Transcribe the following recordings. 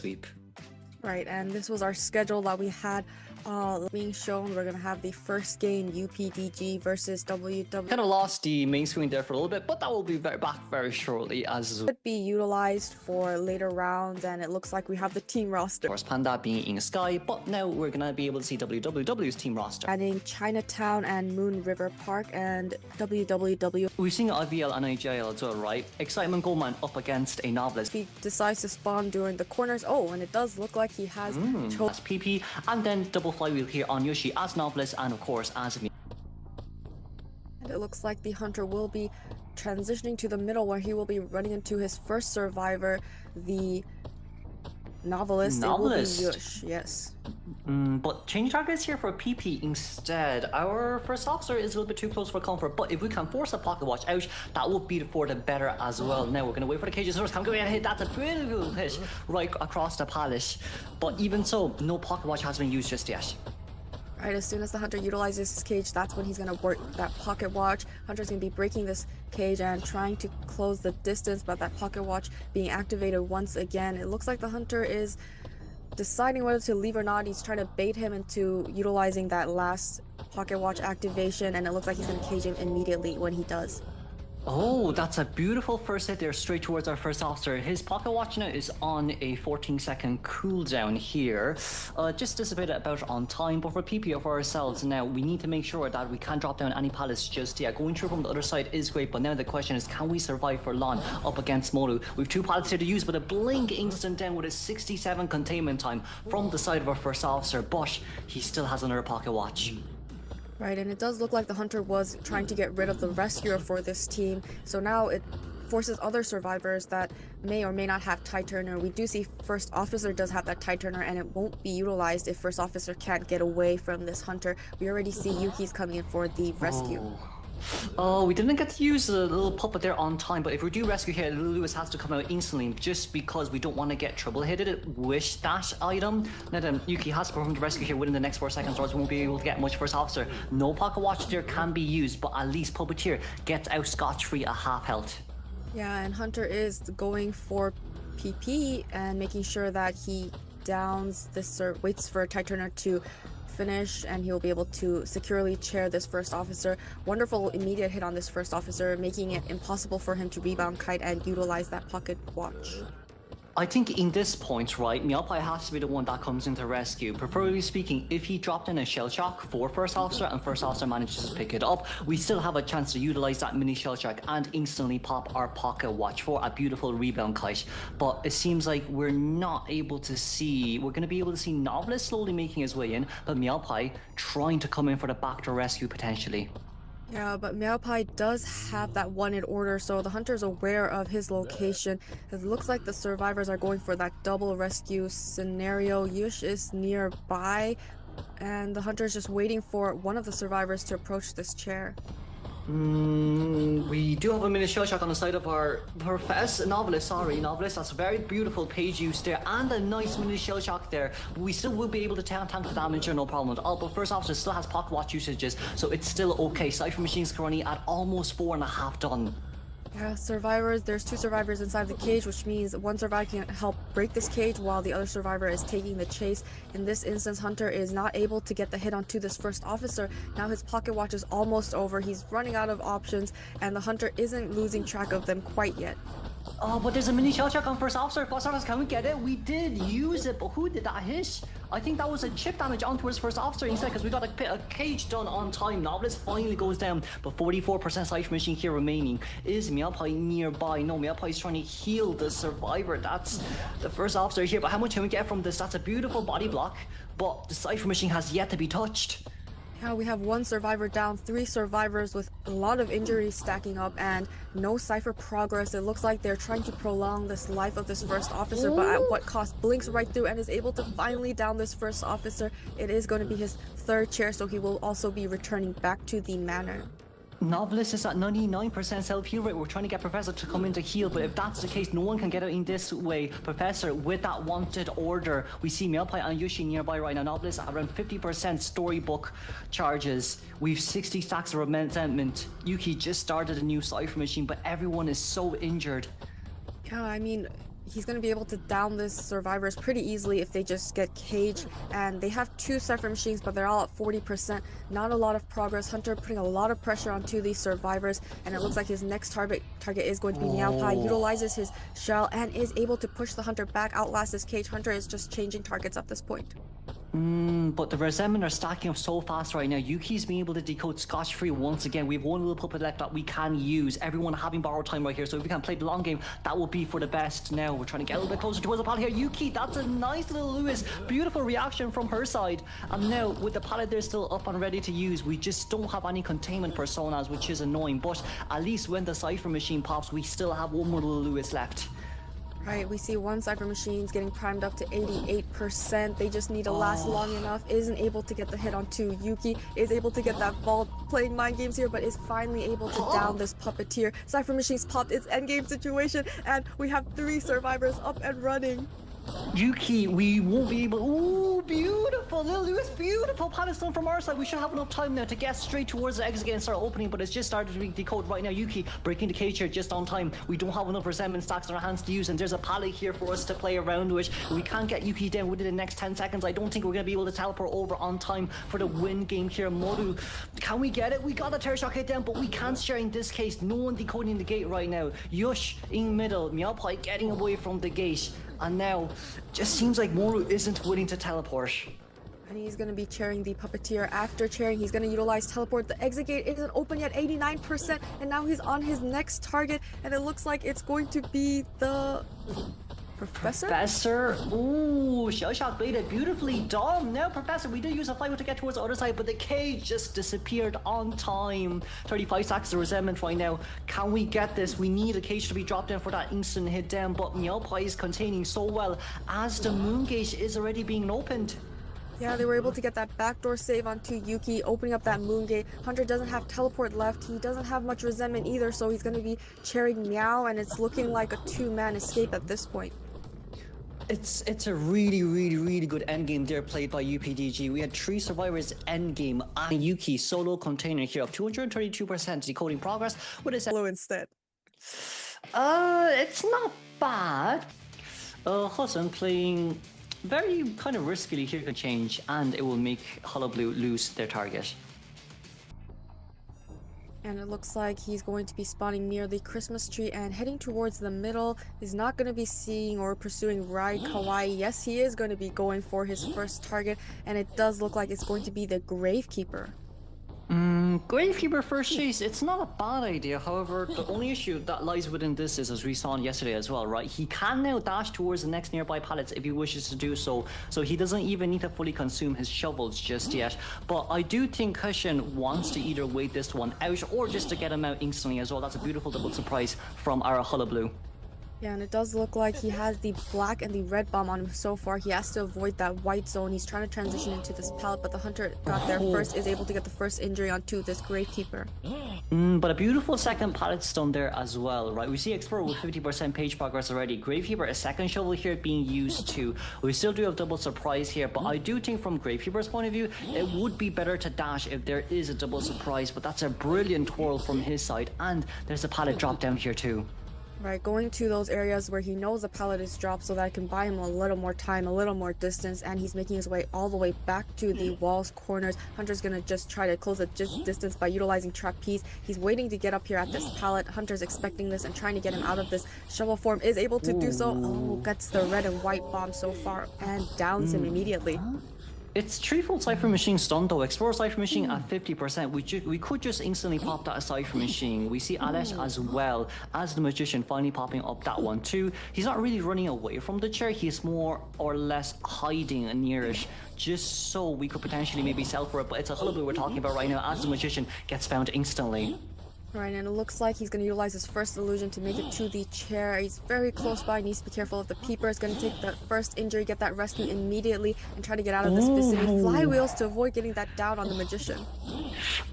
sweep. Right, and this was our schedule that we had being shown. We're gonna have the first game UPDG versus WW. Kind of lost the main screen there for a little bit, but that will be back very shortly as could be utilized for later rounds, and it looks like we have the team roster. Of course, Panda being in the sky, but now we're gonna be able to see WWW's team roster. Adding Chinatown and Moon River Park and WWW. We've seen IVL and IJL as well, right? Excitement Goatman up against a novelist. He decides to spawn during the corners. Oh, and it does look like he has as PP, and then double flywheel here on Yoshi as novelist, and of course as me. And it looks like the hunter will be transitioning to the middle, where he will be running into his first survivor, the novelist. It will be Yush, yes. But change targets here for PP instead. Our first officer is a little bit too close for comfort, but if we can force a pocket watch out, that would be for the better as well. Now we're going to wait for the cages. First, I'm going to hit. That's a beautiful hit right across the palace. But even so, no pocket watch has been used just yet. Right, as soon as the hunter utilizes his cage, that's when he's going to work that pocket watch. Hunter's going to be breaking this cage and trying to close the distance, but that pocket watch being activated once again. It looks like the hunter is deciding whether to leave or not. He's trying to bait him into utilizing that last pocket watch activation, and it looks like he's going to cage him immediately when he does. Oh, that's a beautiful first hit there straight towards our first officer. His pocket watch now is on a 14-second cooldown here. Just dissipated about on time, but for PP or for ourselves now, we need to make sure that we can't drop down any pallets just yet. Going through from the other side is great, but now the question is, can we survive for long up against Moru? We've 2 pallets here to use, but a blink instant down with a 67 containment time from the side of our first officer, but he still has another pocket watch. Right, and it does look like the hunter was trying to get rid of the rescuer for this team, so now it forces other survivors that may or may not have tie turner. We do see first officer does have that tie turner, and it won't be utilized if first officer can't get away from this hunter. We already see Yuki's coming in for the rescue. Oh, we didn't get to use the little puppet there on time, but if we do rescue here, Lewis has to come out instantly just because we don't want to get triple hitted with that item. Now then, Yuki has to perform the rescue here within the next 4 seconds, or else we won't be able to get much first officer. No pocket watch there can be used, but at least Puppeteer gets out scotch-free at half health. Yeah, and Hunter is going for PP and making sure that he downs this, or waits for Tie Turner to finish, and he'll be able to securely chair this first officer. Wonderful immediate hit on this first officer, making it impossible for him to rebound kite and utilize that pocket watch. I think in this point, right, Meowpie has to be the one that comes into rescue. Preferably speaking, if he dropped in a shell shock for first officer and first officer manages to pick it up, we still have a chance to utilize that mini shell shock and instantly pop our pocket watch for a beautiful rebound kite. But it seems like we're not able to see, we're going to be able to see Novelist slowly making his way in, but Meowpie trying to come in for the backdoor rescue potentially. Yeah, but Meowpie does have that wanted order, so the hunter's aware of his location. It looks like the survivors are going for that double rescue scenario. Yush is nearby, and the hunter is just waiting for one of the survivors to approach this chair. We do have a mini shell shock on the side of our novelist. That's a very beautiful page use there, and a nice mini shell shock there. We still will be able to tank the damage, no problem at all. But first officer still has pocket watch usages, so it's still okay. Cypher Machine's currently at almost 4.5 done. Yeah, survivors, there's 2 survivors inside the cage, which means one survivor can help break this cage while the other survivor is taking the chase. In this instance, Hunter is not able to get the hit onto this first officer. Now his pocket watch is almost over. He's running out of options, and the hunter isn't losing track of them quite yet. Oh, but there's a mini shell shock on first officer. First officer, can we get it? We did use it, but who did that hit? I think that was a chip damage onto his first officer instead, because we got a cage done on time. Novelist finally goes down, but 44% Cypher Machine here remaining. Is Meowpie nearby? No, Meowpie is trying to heal the survivor. That's the first officer here, but how much can we get from this? That's a beautiful body block, but the Cypher Machine has yet to be touched. Now we have 1 survivor down, 3 survivors with a lot of injuries stacking up, and no Cypher progress. It looks like they're trying to prolong this life of this first officer, but at what cost? Blinks right through and is able to finally down this first officer. It is going to be his 3rd chair, so he will also be returning back to the manor. Novelist is at 99% self-heal rate. We're trying to get Professor to come in to heal, but if that's the case, no one can get out in this way. Professor with that wanted order. We see Meowpie and Yoshi nearby right now. Novelist at around 50% storybook charges. We've 60 stacks of resentment. Yuki just started a new Cypher Machine, but everyone is so injured. Yeah, I mean, he's going to be able to down this survivors pretty easily if they just get caged. And they have 2 Cypher machines, but they're all at 40%. Not a lot of progress. Hunter putting a lot of pressure onto these survivors, and it looks like his next target is going to be Meow Pie. Utilizes his shell and is able to push the Hunter back, outlast his cage. Hunter is just changing targets at this point. But the resentment are stacking up so fast right now. Yuki's being able to decode scotch-free once again. We have one little puppet left that we can use. Everyone having borrowed time right here, so if we can play the long game, that will be for the best. Now we're trying to get a little bit closer towards the pallet here. Yuki, that's a nice little Lewis. Beautiful reaction from her side. And now with the pallet there still up and ready to use, we just don't have any containment personas, which is annoying. But at least when the Cypher machine pops, we still have one more little Lewis left. Right, we see one Cypher machine's getting primed up to 88%. They just need to last long enough. Isn't able to get the hit onto Yuki. Is able to get that vault, playing mind games here, but is finally able to down this puppeteer. Cypher machine's popped its endgame situation, and we have 3 survivors up and running. Yuki, we won't be able. Ooh, beautiful, little Lewis, beautiful pallet stone from our side. We should have enough time now to get straight towards the exit again and start opening, but it's just started to be decoded right now. Yuki breaking the cage here just on time. We don't have enough resentment stacks in our hands to use, and there's a pallet here for us to play around with. We can't get Yuki down within the next 10 seconds. I don't think we're going to be able to teleport over on time for the win game here. Moru, can we get it? We got the terror shock hit down, but we can't share in this case. No one decoding the gate right now. Yush in middle, Meow Pie getting away from the gate. And now, just seems like Moru isn't willing to teleport. And he's going to be chairing the puppeteer. After chairing, he's going to utilize teleport. The exit gate isn't open yet, 89%. And now he's on his next target. And it looks like it's going to be the... Professor? Ooh, shell shock baited beautifully done. Now, Professor, we did use a flywheel to get towards the other side, but the cage just disappeared on time. 35 stacks of resentment right now. Can we get this? We need a cage to be dropped down for that instant hit down, but Meow Pie is containing so well as the moon gate is already being opened. Yeah, they were able to get that backdoor save onto Yuki, opening up that moon gate. Hunter doesn't have teleport left. He doesn't have much resentment either, so he's going to be chairing Meow, and it's looking like a 2-man escape at this point. It's a really good endgame there played by UPDG. We had 3 survivors endgame and Yuki solo container here of 232% decoding progress with a Blue instead. It's not bad. Heshen playing very kind of riskily here can change, and it will make Hullabaloo lose their target. And it looks like he's going to be spawning near the Christmas tree and heading towards the middle. He's not going to be seeing or pursuing Rai Kawaii. Yes, he is going to be going for his first target, and it does look like it's going to be the Gravekeeper. Gravekeeper first chase, it's not a bad idea. However, the only issue that lies within this is, as we saw yesterday as well, right? He can now dash towards the next nearby pallets if he wishes to do so. So he doesn't even need to fully consume his shovels just yet. But I do think Heshen wants to either wait this one out or just to get him out instantly as well. That's a beautiful double surprise from our Hullabaloo. Yeah, and it does look like he has the black and the red bomb on him so far. He has to avoid that white zone. He's trying to transition into this pallet, but the Hunter got there first, is able to get the first injury onto this Gravekeeper. But a beautiful second pallet stone there as well, right? We see Explorer with 50% page progress already. Gravekeeper, a second shovel here being used too. We still do have double surprise here, but I do think from Gravekeeper's point of view, it would be better to dash if there is a double surprise, but that's a brilliant twirl from his side, and there's a pallet drop down here too. Right, going to those areas where he knows the pallet is dropped so that I can buy him a little more time, a little more distance, and he's making his way all the way back to the walls, corners. Hunter's gonna just try to close the distance by utilizing trapeze. He's waiting to get up here at this pallet. Hunter's expecting this and trying to get him out of this shovel form, is able to do so. Oh, gets the red and white bomb so far and downs him immediately. It's threefold Cypher Machine stun though. Explorer Cypher Machine at 50%. We could just instantly pop that Cypher Machine. We see Alesh as well as the Magician finally popping up that one too. He's not really running away from the chair. He's more or less hiding near it, just so we could potentially maybe sell for it. But it's a Hullabaloo we're talking about right now as the Magician gets found instantly. Right, and it looks like he's going to utilize his first illusion to make it to the chair. He's very close by, needs to be careful of the peeper. Is going to take the first injury, get that rescue immediately, and try to get out of this vicinity. Flywheels to avoid getting that down on the Magician.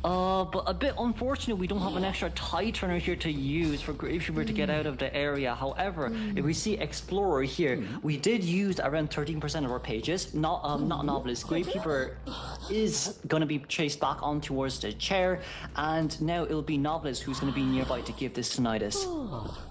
But a bit unfortunate we don't have an extra tie turner here to use for Gravekeeper to get out of the area. However, if we see Explorer here, we did use around 13% of our pages. Not Novelist. Gravekeeper is going to be chased back on towards the chair, and now it'll be Novelist novelist who's going to be nearby to give this tinnitus.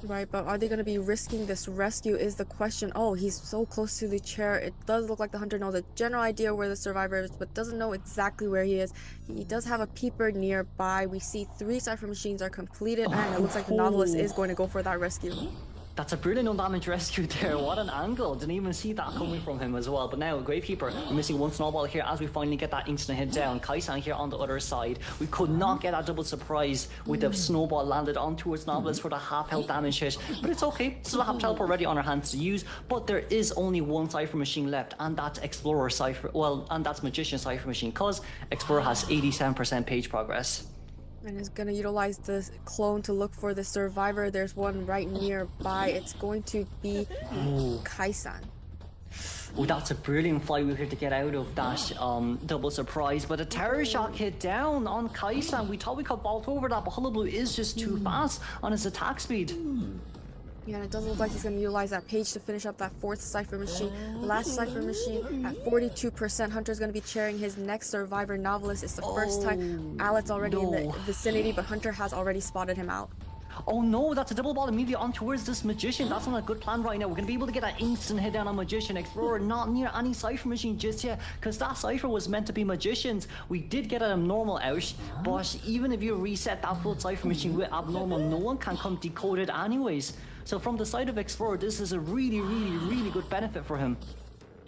Right, but are they going to be risking this rescue is the question. Oh, he's so close to the chair. It does look like the hunter knows a general idea where the survivor is, but doesn't know exactly where he is. He does have a peeper nearby. We see 3 cipher machines are completed, and it looks like the novelist is going to go for that rescue. That's a brilliant no-damage rescue there. What an angle. Didn't even see that coming from him as well. But now, Gravekeeper, we're missing 1 snowball here as we finally get that instant hit down. Kaisan here on the other side. We could not get that double surprise with the snowball landed on towards Novelist for the half-health damage hit. But it's okay. Still have teleport ready on our hands to use. But there is only 1 cipher machine left, and that's Explorer cipher. Well, and that's Magician cipher machine, because Explorer has 87% page progress. And is going to utilize the clone to look for the survivor. There's one right nearby. It's going to be Kaisan. Oh, that's a brilliant fly wheel here to get out of that double surprise. But a terror shock hit down on Kaisan. We thought we could vault over that, but Hullabaloo is just too fast on his attack speed. Yeah, and it doesn't look like he's going to utilize that page to finish up that 4th cipher machine. Last cipher machine at 42%. Hunter's going to be chairing his next survivor novelist. It's the first time Alet's already in the vicinity, but Hunter has already spotted him out. Oh no, that's a double ball immediately on towards this Magician. That's not a good plan right now. We're going to be able to get that instant hit down on Magician. Explorer not near any cipher machine just yet, because that cipher was meant to be Magician's. We did get an abnormal out, but even if you reset that full cipher machine with abnormal, no one can come decode it anyways. So from the side of Explorer, this is a really good benefit for him.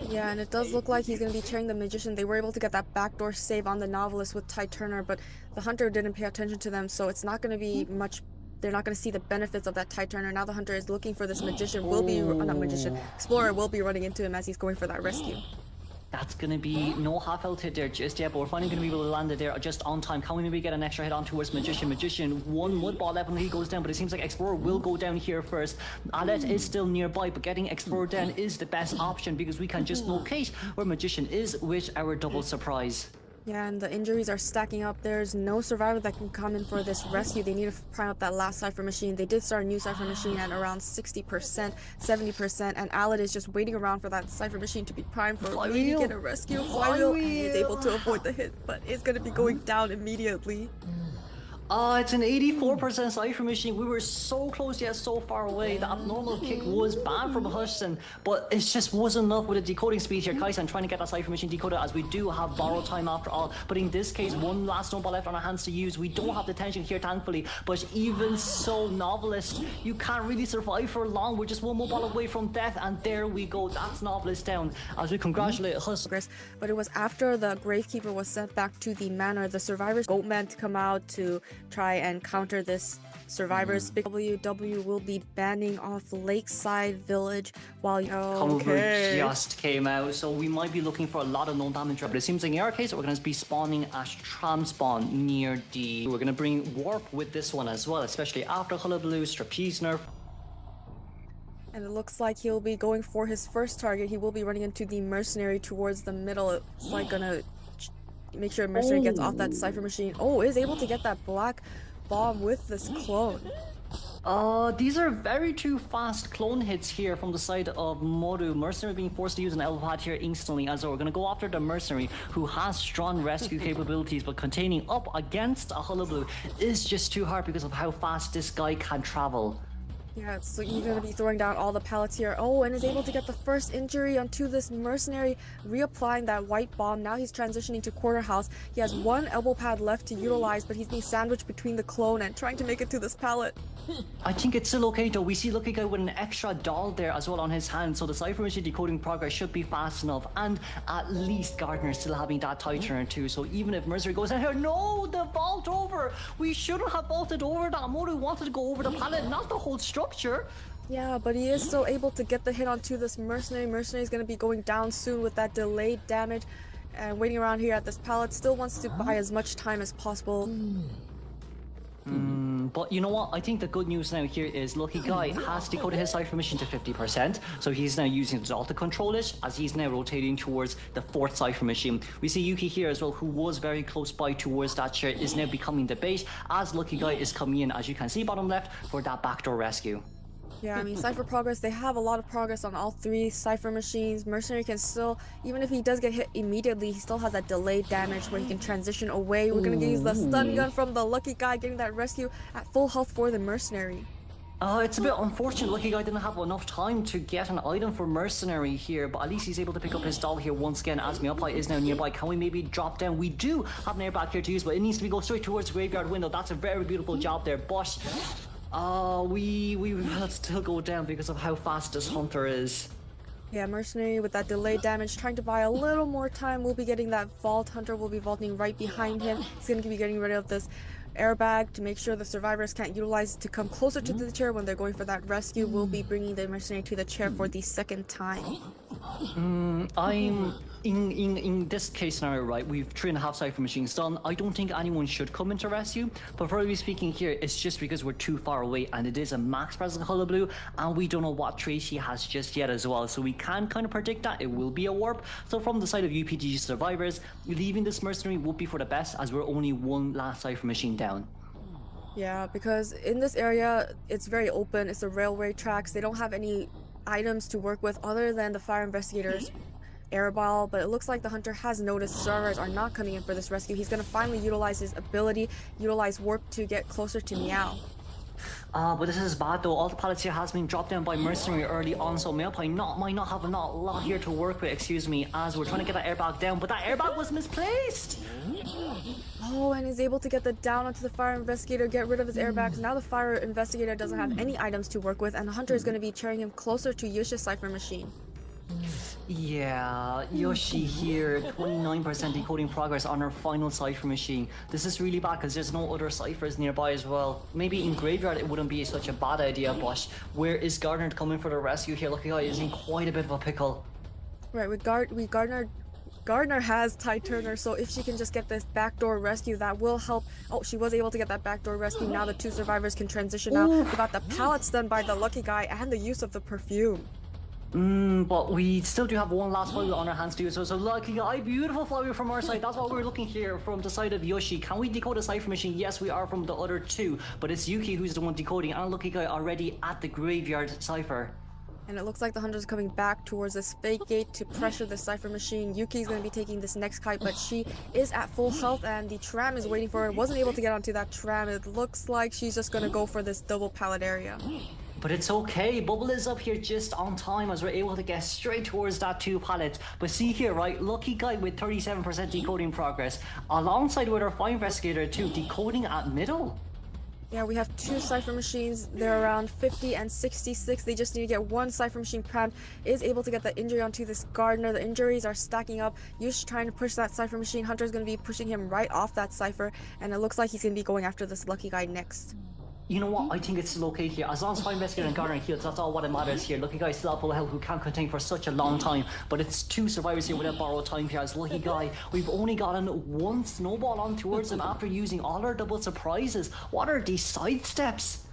Yeah, and it does look like he's going to be chairing the Magician. They were able to get that backdoor save on the novelist with Ty Turner, but the Hunter didn't pay attention to them, so it's not going to be much. They're not going to see the benefits of that Ty Turner. Now the Hunter is looking for this Magician. Explorer will be running into him as he's going for that rescue. That's going to be no half-health hit there just yet, but we're finally going to be able to land it there just on time. Can we maybe get an extra hit on towards Magician? Magician, 1 mud ball left when he goes down, but it seems like Explorer will go down here first. Alet is still nearby, but getting Explorer down is the best option because we can just locate where Magician is with our double surprise. Yeah, and the injuries are stacking up. There's no survivor that can come in for this rescue. They need to prime up that last cipher machine. They did start a new cipher machine at around 60%, 70%, and Alet is just waiting around for that cipher machine to be primed for maybe get a rescue. Flywheel, he is able to avoid the hit, but it's going to be going down immediately. It's an 84% cipher machine. We were so close yet so far away. The abnormal kick was banned from Heshen, but it just wasn't enough with the decoding speed here. Kaisan trying to get that cipher machine decoded as we do have borrowed time after all. But in this case, 1 last snowball left on our hands to use. We don't have the tension here, thankfully. But even so, Novelist, you can't really survive for long. We're just 1 more ball away from death, and there we go. That's Novelist down as we congratulate Heshen. But it was after the Gravekeeper was sent back to the manor, the survivors, Goatman, to come out to try and counter this survivors. Big WW will be banning off Lakeside Village while Cover just came out, so we might be looking for a lot of no damage, but it seems like in our case we're going to be spawning at tram spawn near the. We're going to bring warp with this one as well, especially after Hullabaloo's trapeze nerf. And it looks like he'll be going for his first target. He will be running into the mercenary towards the middle. It's like gonna make sure mercenary gets off that cipher machine. Is able to get that black bomb with this clone. These are very two fast clone hits here from the side of Moru. Mercenary being forced to use an elbow pad here instantly, as we're going to go after the Mercenary, who has strong rescue capabilities, but containing up against a Hullabaloo is just too hard because of how fast this guy can travel. Yeah, so you're going to be throwing down all the pallets here. And is able to get the first injury onto this mercenary, reapplying that white bomb. Now he's transitioning to corner house. He has 1 elbow pad left to utilize, but he's being sandwiched between the clone and trying to make it to this pallet. I think it's still okay though. We see Lucky Guy with an extra doll there as well on his hand, so the cipher machine decoding progress should be fast enough, and at least Gardner still having that tight turn too, so even if Mercenary goes in here, no, the vault over! We shouldn't have vaulted over that. Moru wanted to go over the pallet, not the whole structure. Yeah, but he is still able to get the hit onto this Mercenary. Mercenary is going to be going down soon with that delayed damage, and waiting around here at this pallet. Still wants to buy as much time as possible. But you know what? I think the good news now here is Lucky Guy has decoded his cipher machine to 50%, so he's now using his auto to control it as he's now rotating towards the 4th cipher machine. We see Yuki here as well, who was very close by towards that chair, is now becoming the bait as Lucky Guy is coming in, as you can see bottom left, for that backdoor rescue. Yeah, I mean, Cypher progress, they have a lot of progress on all three Cypher machines. Mercenary can still, even if he does get hit immediately, he still has that delayed damage where he can transition away. We're gonna use the stun gun from the lucky guy, getting that rescue at full health for the Mercenary. It's a bit unfortunate. Lucky Guy didn't have enough time to get an item for Mercenary here, but at least he's able to pick up his doll here once again as Momoka is now nearby. Can we maybe drop down? We do have an airbag here to use, but it needs to be go straight towards the graveyard window. That's a very beautiful job there, but we will still go down because of how fast this Hunter is. Yeah, Mercenary with that delayed damage, trying to buy a little more time. We'll be getting that Vault. Hunter will be vaulting right behind him. He's going to be getting rid of this airbag to make sure the survivors can't utilize it to come closer to the chair when they're going for that rescue. We'll be bringing the Mercenary to the chair for the second time. I'm in this case scenario, right? We've 3.5 Cypher machines done. I don't think anyone should come into rescue, but probably speaking here, it's just because we're too far away and it is a max present Hullabaloo, and we don't know what trait she has just yet as well. So we can kind of predict that it will be a warp. So from the side of UPDG survivors, leaving this Mercenary would be for the best, as we're only one last Cypher machine down. Yeah, because in this area, it's very open. It's the railway tracks. They don't have any items to work with other than the fire investigators airball, but it looks like the Hunter has noticed survivors are not coming in for this rescue. He's going to finally utilize his ability, utilize warp to get closer to Meow. But this is bad though. All the pallets here has been dropped down by Mercenary early on, so Momoka might not have a lot here to work with, excuse me, as we're trying to get that airbag down, but that airbag was misplaced! Oh, and he's able to get the down onto the fire investigator, get rid of his airbags. Now the fire investigator doesn't have any items to work with, and the Hunter is going to be carrying him closer to Yusha's Cypher machine. Yeah, Yoshi here, 29% decoding progress on her final Cypher machine. This is really bad because there's no other Cyphers nearby as well. Maybe in Graveyard it wouldn't be such a bad idea, but where is Gardner coming for the rescue here? Lucky Guy is in quite a bit of a pickle. Right, with Gardner has Ty Turner, so if she can just get this backdoor rescue, that will help. Oh, she was able to get that backdoor rescue. Now the two survivors can transition out. We got the pallets done by the Lucky Guy and the use of the perfume. But we still do have one last flower on our hands to do so. So Lucky Guy, beautiful flower from our side. That's what we're looking here from the side of Yoshi. Can we decode a Cypher machine? Yes, we are from the other two, but it's Yuki who's the one decoding, and Lucky Guy already at the graveyard Cypher. And it looks like the Hunter's coming back towards this fake gate to pressure the Cypher machine. Yuki's going to be taking this next kite, but she is at full health and the tram is waiting for her. Wasn't able to get onto that tram. It looks like she's just going to go for this double pallet area. But it's okay, Bubble is up here just on time as we're able to get straight towards that 2 pallets. But see here, right, Lucky Guy with 37% decoding progress, alongside with our Fire Investigator too, decoding at middle. Yeah, we have 2 Cypher machines. They're around 50 and 66. They just need to get 1 Cypher machine crammed. Is able to get the injury onto this Gardner. The injuries are stacking up. Yush trying to push that Cypher machine. Hunter's going to be pushing him right off that Cypher. And it looks like he's going to be going after this Lucky Guy next. You know what? I think it's still okay here. As long as Fire Investigator and Gardner heals, that's all what matters here. Lucky Guy still have full health who can't contain for such a long time. But it's 2 survivors here without borrowed time here. As Lucky Guy, we've only gotten 1 snowball on towards him after using all our double surprises. What are these sidesteps?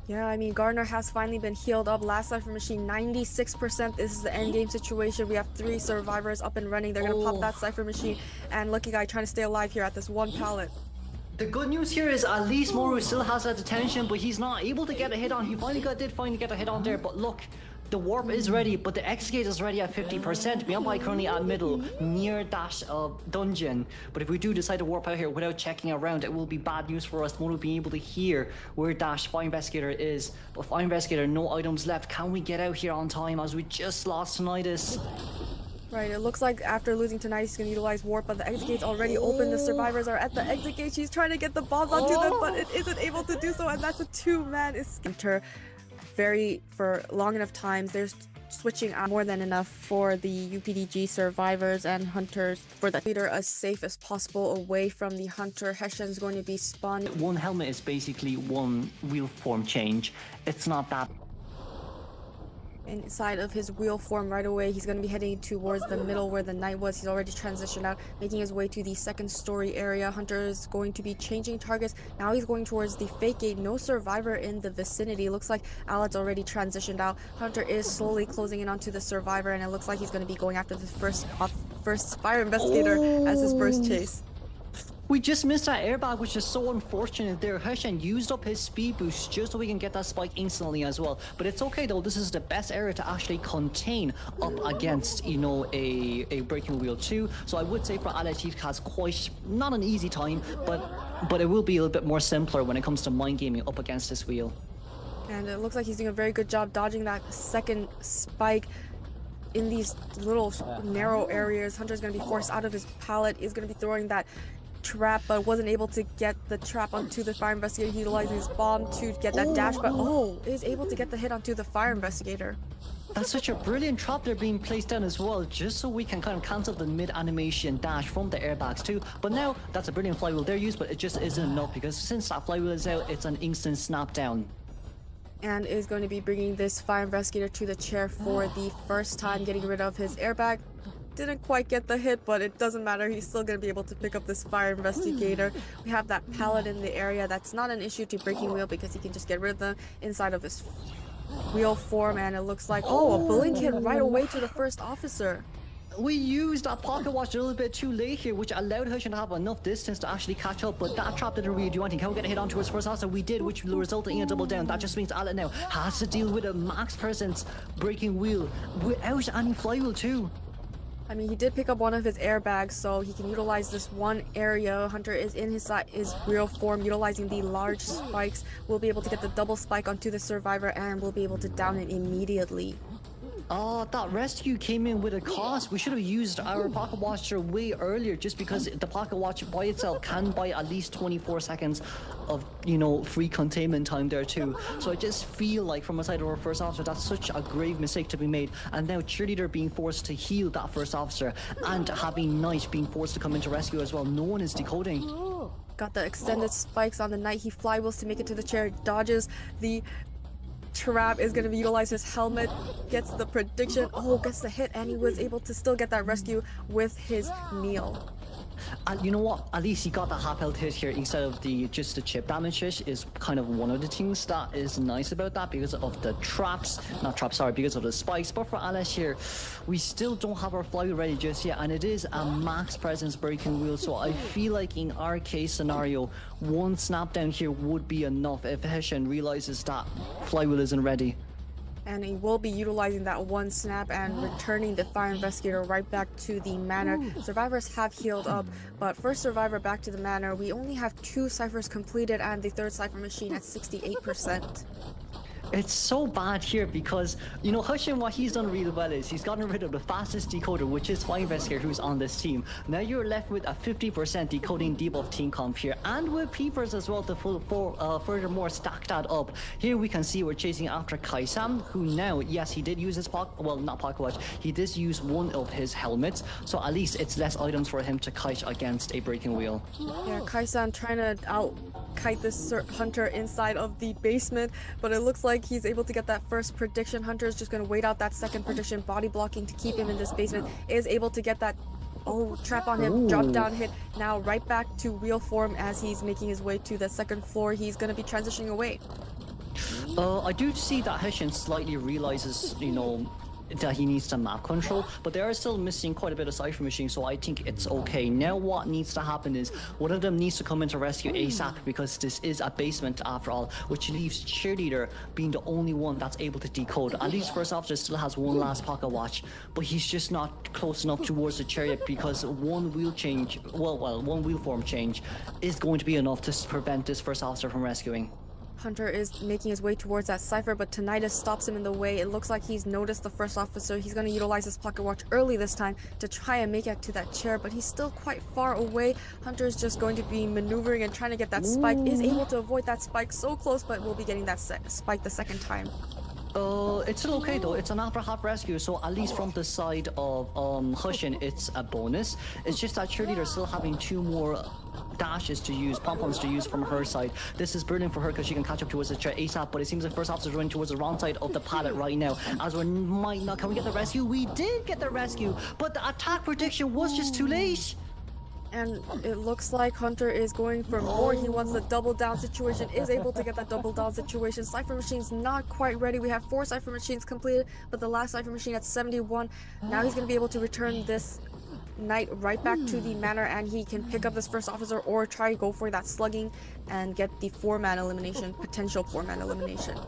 Yeah, I mean, Gardner has finally been healed up. Last Cypher machine, 96%. This is the end game situation. We have 3 survivors up and running. They're going to pop that Cypher machine. And Lucky Guy trying to stay alive here at this 1 pallet. The good news here is at least Moru still has that detention, but he's not able to get a hit on. He did finally get a hit on there, but look, the warp is ready, but the X-Gate is ready at 50%. Meow currently at middle, near that dungeon. But if we do decide to warp out here without checking around, it will be bad news for us. Moru being able to hear where Dash Fire Investigator is. But Fire Investigator, no items left. Can we get out here on time as we just lost Tinnitus? Right, it looks like after losing tonight, he's going to utilize warp, but the exit gate's already open. The survivors are at the exit gate. She's trying to get the bombs onto them, but it isn't able to do so, and that's a 2-man escape. For long enough times, they're switching out more than enough for the UPDG survivors and hunters for the leader as safe as possible away from the hunter. Heshen is going to be spawned. 1 helmet is basically 1 wheel form change. It's not that. Inside of his wheel form right away, he's going to be heading towards the middle where the knight was. He's already transitioned out, making his way to the 2nd story area. Hunter is going to be changing targets. Now he's going towards the fake gate. No survivor in the vicinity. Looks like Alet's already transitioned out. Hunter is slowly closing in onto the survivor, and it looks like he's going to be going after the first Fire Investigator as his first chase. We just missed that airbag, which is so unfortunate there. Heshen used up his speed boost just so we can get that spike instantly as well. But it's okay though, this is the best area to actually contain up against, you know, a breaking wheel too. So I would say for Alex, he has quite, not an easy time, but it will be a little bit more simpler when it comes to mind gaming up against this wheel. And it looks like he's doing a very good job dodging that second spike. In these little narrow areas, Hunter's going to be forced out of his pallet. Is going to be throwing that trap, but wasn't able to get the trap onto the fire investigator, utilizing his bomb to get that dash, but is able to get the hit onto the fire investigator. That's such a brilliant trap there being placed down as well, just so we can kind of cancel the mid-animation dash from the airbags too. But now, that's a brilliant flywheel they're used, but it just isn't enough, because since that flywheel is out, it's an instant snap down. And is going to be bringing this fire investigator to the chair for the first time, getting rid of his airbag. Didn't quite get the hit, but it doesn't matter. He's still going to be able to pick up this fire investigator. We have that pallet in the area. That's not an issue to breaking wheel because he can just get rid of them inside of his wheel form. And it looks like, a blink hit right away to the first officer. We used that pocket watch a little bit too late here, which allowed Heshen to have enough distance to actually catch up, but that trap didn't really do anything. Can we get a hit onto his first officer? We did, which will result in a double down. That just means Alec now has to deal with a max presence breaking wheel without any flywheel too. I mean, he did pick up one of his airbags, so he can utilize this one area. Hunter is in his real form, utilizing the large spikes. We'll be able to get the double spike onto the survivor, and we'll be able to down it immediately. That rescue came in with a cost. We should have used our pocket watcher way earlier, just because the pocket watch by itself can buy at least 24 seconds of, you know, free containment time there too. So I just feel like from a side of our first officer, that's such a grave mistake to be made. And now Cheerleader being forced to heal that first officer, and having Knight being forced to come into rescue as well. No one is decoding. Got the extended spikes on the Knight. He flywheels to make it to the chair, dodges the trap, is going to utilize his helmet, gets the prediction, gets the hit, and he was able to still get that rescue with his meal. You know what? At least he got the half health hit here instead of just the chip damage hit. Is kind of one of the things that is nice about that, because of the because of the spikes. But for Alice here, we still don't have our flywheel ready just yet, and it is a max presence breaking wheel. So I feel like in our case scenario, one snap down here would be enough if Heshen realizes that flywheel isn't ready. And he will be utilizing that one snap and returning the fire investigator right back to the manor. Survivors have healed up, but first survivor back to the manor. We only have 2 ciphers completed and the third cipher machine at 68%. It's so bad here because, you know, Heshen, what he's done really well is he's gotten rid of the fastest decoder, which is Fire Investigator, who's on this team. Now you're left with a 50% decoding debuff team comp here, and with Peepers as well to furthermore stack that up. Here we can see we're chasing after Kaisam, who now, yes, he did use his not pocket watch, he did use one of his helmets, so at least it's less items for him to kite against a breaking wheel. Yeah, Kaisam trying to kite this Hunter inside of the basement, but it looks like he's able to get that first prediction. Hunter is just going to wait out that second prediction, body blocking to keep him in this basement. Is able to get that trap on him, drop down hit. Now right back to wheel form as he's making his way to the second floor. He's going to be transitioning away. I do see that Heshen slightly realizes, you know, that he needs some map control, but they are still missing quite a bit of cipher machine, so I think it's okay. Now what needs to happen is one of them needs to come into rescue ASAP, because this is a basement after all, which leaves Cheerleader being the only one that's able to decode. At least first officer still has one last pocket watch, but he's just not close enough towards the chariot, because one wheel change, one wheel form change is going to be enough to prevent this first officer from rescuing. Hunter is making his way towards that cipher, but Tinnitus stops him in the way. It looks like he's noticed the first officer. He's going to utilize his pocket watch early this time to try and make it to that chair, but he's still quite far away. Hunter's just going to be maneuvering and trying to get that spike. Is able to avoid that spike so close, but will be getting that spike the second time. It's still okay though. It's an after half rescue, so at least from the side of Heshen, it's a bonus. It's just that Cheerleader still having 2 more dashes to use, pom-poms to use from her side. This is brilliant for her because she can catch up towards the chair ASAP, but it seems like first officer's running towards the wrong side of the pallet right now, as we might not. Can we get the rescue? We did get the rescue, but the attack prediction was just too late. And it looks like Hunter is going for more. He wants the double down situation, is able to get that double down situation. Cipher machine's not quite ready. We have 4 cipher machines completed, but the last cipher machine at 71. Now he's going to be able to return this Knight right back to the manor, and he can pick up this first officer or try to go for that slugging and get the 4-man elimination, potential 4-man elimination.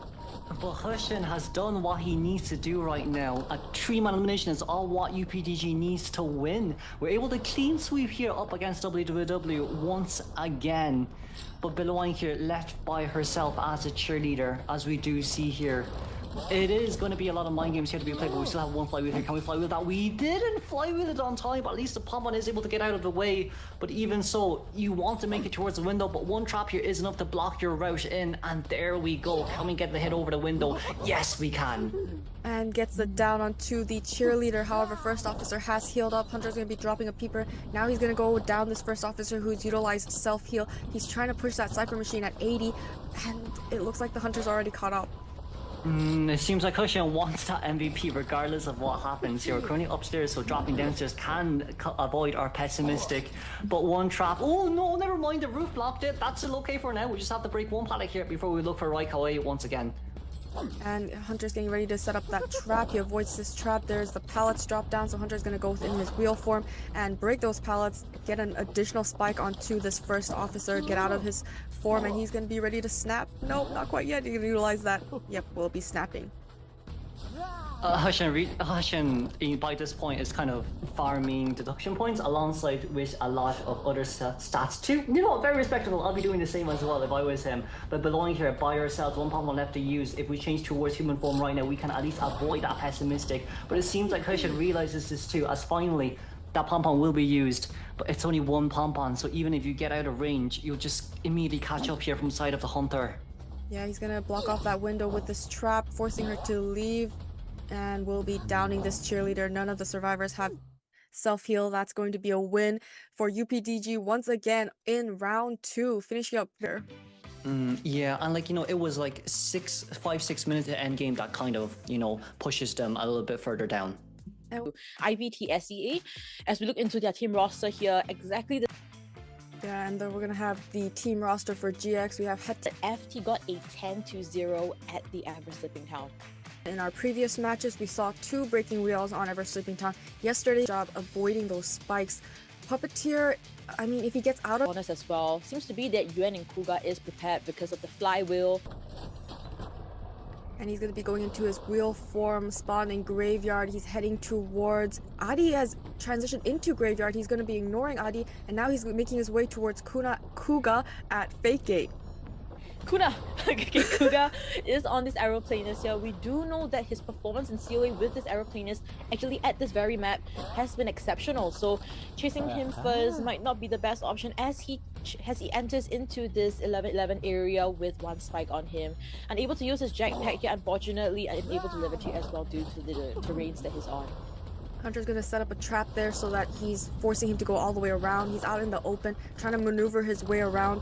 But Heshen has done what he needs to do right now. A 3-man elimination is all what UPDG needs to win. We're able to clean sweep here up against WWW once again. But Beloin here left by herself as a cheerleader, as we do see here. It is going to be a lot of mind games here to be played, but we still have one fly wheel here. Can we fly with that? We didn't fly with it on time, but at least the pom-pom is able to get out of the way. But even so, you want to make it towards the window, but one trap here is enough to block your route in, and there we go. Can we get the hit over the window? Yes, we can. And gets the down onto the cheerleader. However, first officer has healed up. Hunter's going to be dropping a peeper. Now he's going to go down this first officer who's utilized self-heal. He's trying to push that Cypher machine at 80, and it looks like the Hunter's already caught up. It seems like Heshen wants that MVP regardless of what happens here. We're currently upstairs, so dropping downstairs can avoid our pessimistic. But one trap. Oh no, never mind, the roof blocked it. That's still okay for now. We just have to break one pallet here before we look for Raikaway once again. And Hunter's getting ready to set up that trap. He avoids this trap. There's the pallets drop down, so Hunter's going to go within his wheel form and break those pallets, get an additional spike onto this first officer, get out of his form, and he's going to be ready to snap. Nope, not quite yet. He's going to utilize that. Yep, we'll be snapping. Heshen, by this point, is kind of farming deduction points alongside with a lot of other stats too. You know, very respectable. I'll be doing the same as well if I was him. But belonging here by ourselves, one pom left to use. If we change towards human form right now, we can at least avoid that pessimistic. But it seems like Heshen realizes this too, as finally that pom-pom will be used. But it's only one pom-pom, so even if you get out of range, you'll just immediately catch up here from the side of the Hunter. Yeah, he's going to block off that window with this trap, forcing her to leave. And we'll be downing this cheerleader. None of the survivors have self-heal. That's going to be a win for UPDG once again in round 2, finishing up there. Yeah, and like, you know, it was like 5-6 minutes to end game that kind of, you know, pushes them a little bit further down. IVT SEA, as we look into their team roster here, exactly the... Yeah, and then we're going to have the team roster for GX. We have FT got a 10-0 at the Ever Sleeping Town. In our previous matches, we saw 2 breaking wheels on Ever Sleeping Town. Yesterday's job avoiding those spikes. Puppeteer, I mean, if he gets out of bonus as well, seems to be that Yuan and Kuga is prepared because of the flywheel. And he's going to be going into his wheel form, spawn in Graveyard. He's heading towards... Adi has transitioned into Graveyard. He's going to be ignoring Adi, and now he's making his way towards Kuga at Fake Gate. Kuga is on this aeroplanist here. We do know that his performance in COA with this aeroplanist actually at this very map has been exceptional. So chasing him first might not be the best option as he enters into this 11-11 area with 1 spike on him. Unable to use his jetpack here, unfortunately, and able to levitate as well due to the terrains that he's on. Hunter's going to set up a trap there so that he's forcing him to go all the way around. He's out in the open, trying to maneuver his way around.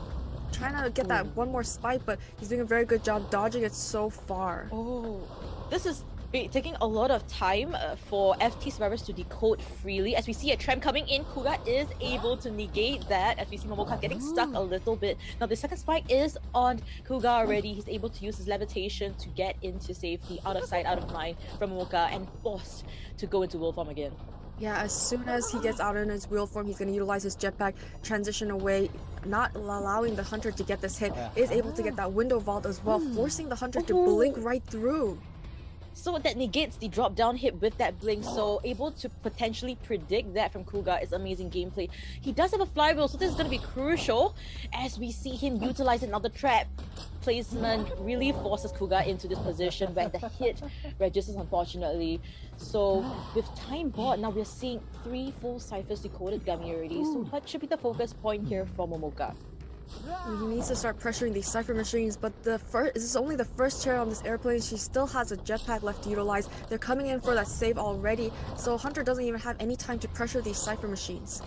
Trying to get that one more spike, but he's doing a very good job dodging it so far. Oh, this is taking a lot of time for FT survivors to decode freely. As we see a tram coming in, Kuga is able to negate that as we see Momoka getting stuck a little bit. Now the second spike is on Kuga already. He's able to use his levitation to get into safety, out of sight, out of mind from Momoka, and forced to go into wolf form again. Yeah, as soon as he gets out in his wheel form, he's going to utilize his jetpack, transition away, not allowing the Hunter to get this hit, is able to get that window vault as well, forcing the Hunter to blink right through. So that negates the drop down hit with that blink, so able to potentially predict that from Kuga is amazing gameplay. He does have a flywheel, so this is going to be crucial as we see him utilize another trap placement. Really forces Kuga into this position where the hit registers, unfortunately. So with time bought, now we're seeing 3 full ciphers decoded gummy already. So what should be the focus point here for Momoka? He needs to start pressuring these cipher machines, but this is only the first chair on this airplane. She still has a jetpack left to utilize. They're coming in for that save already, so Hunter doesn't even have any time to pressure these cipher machines.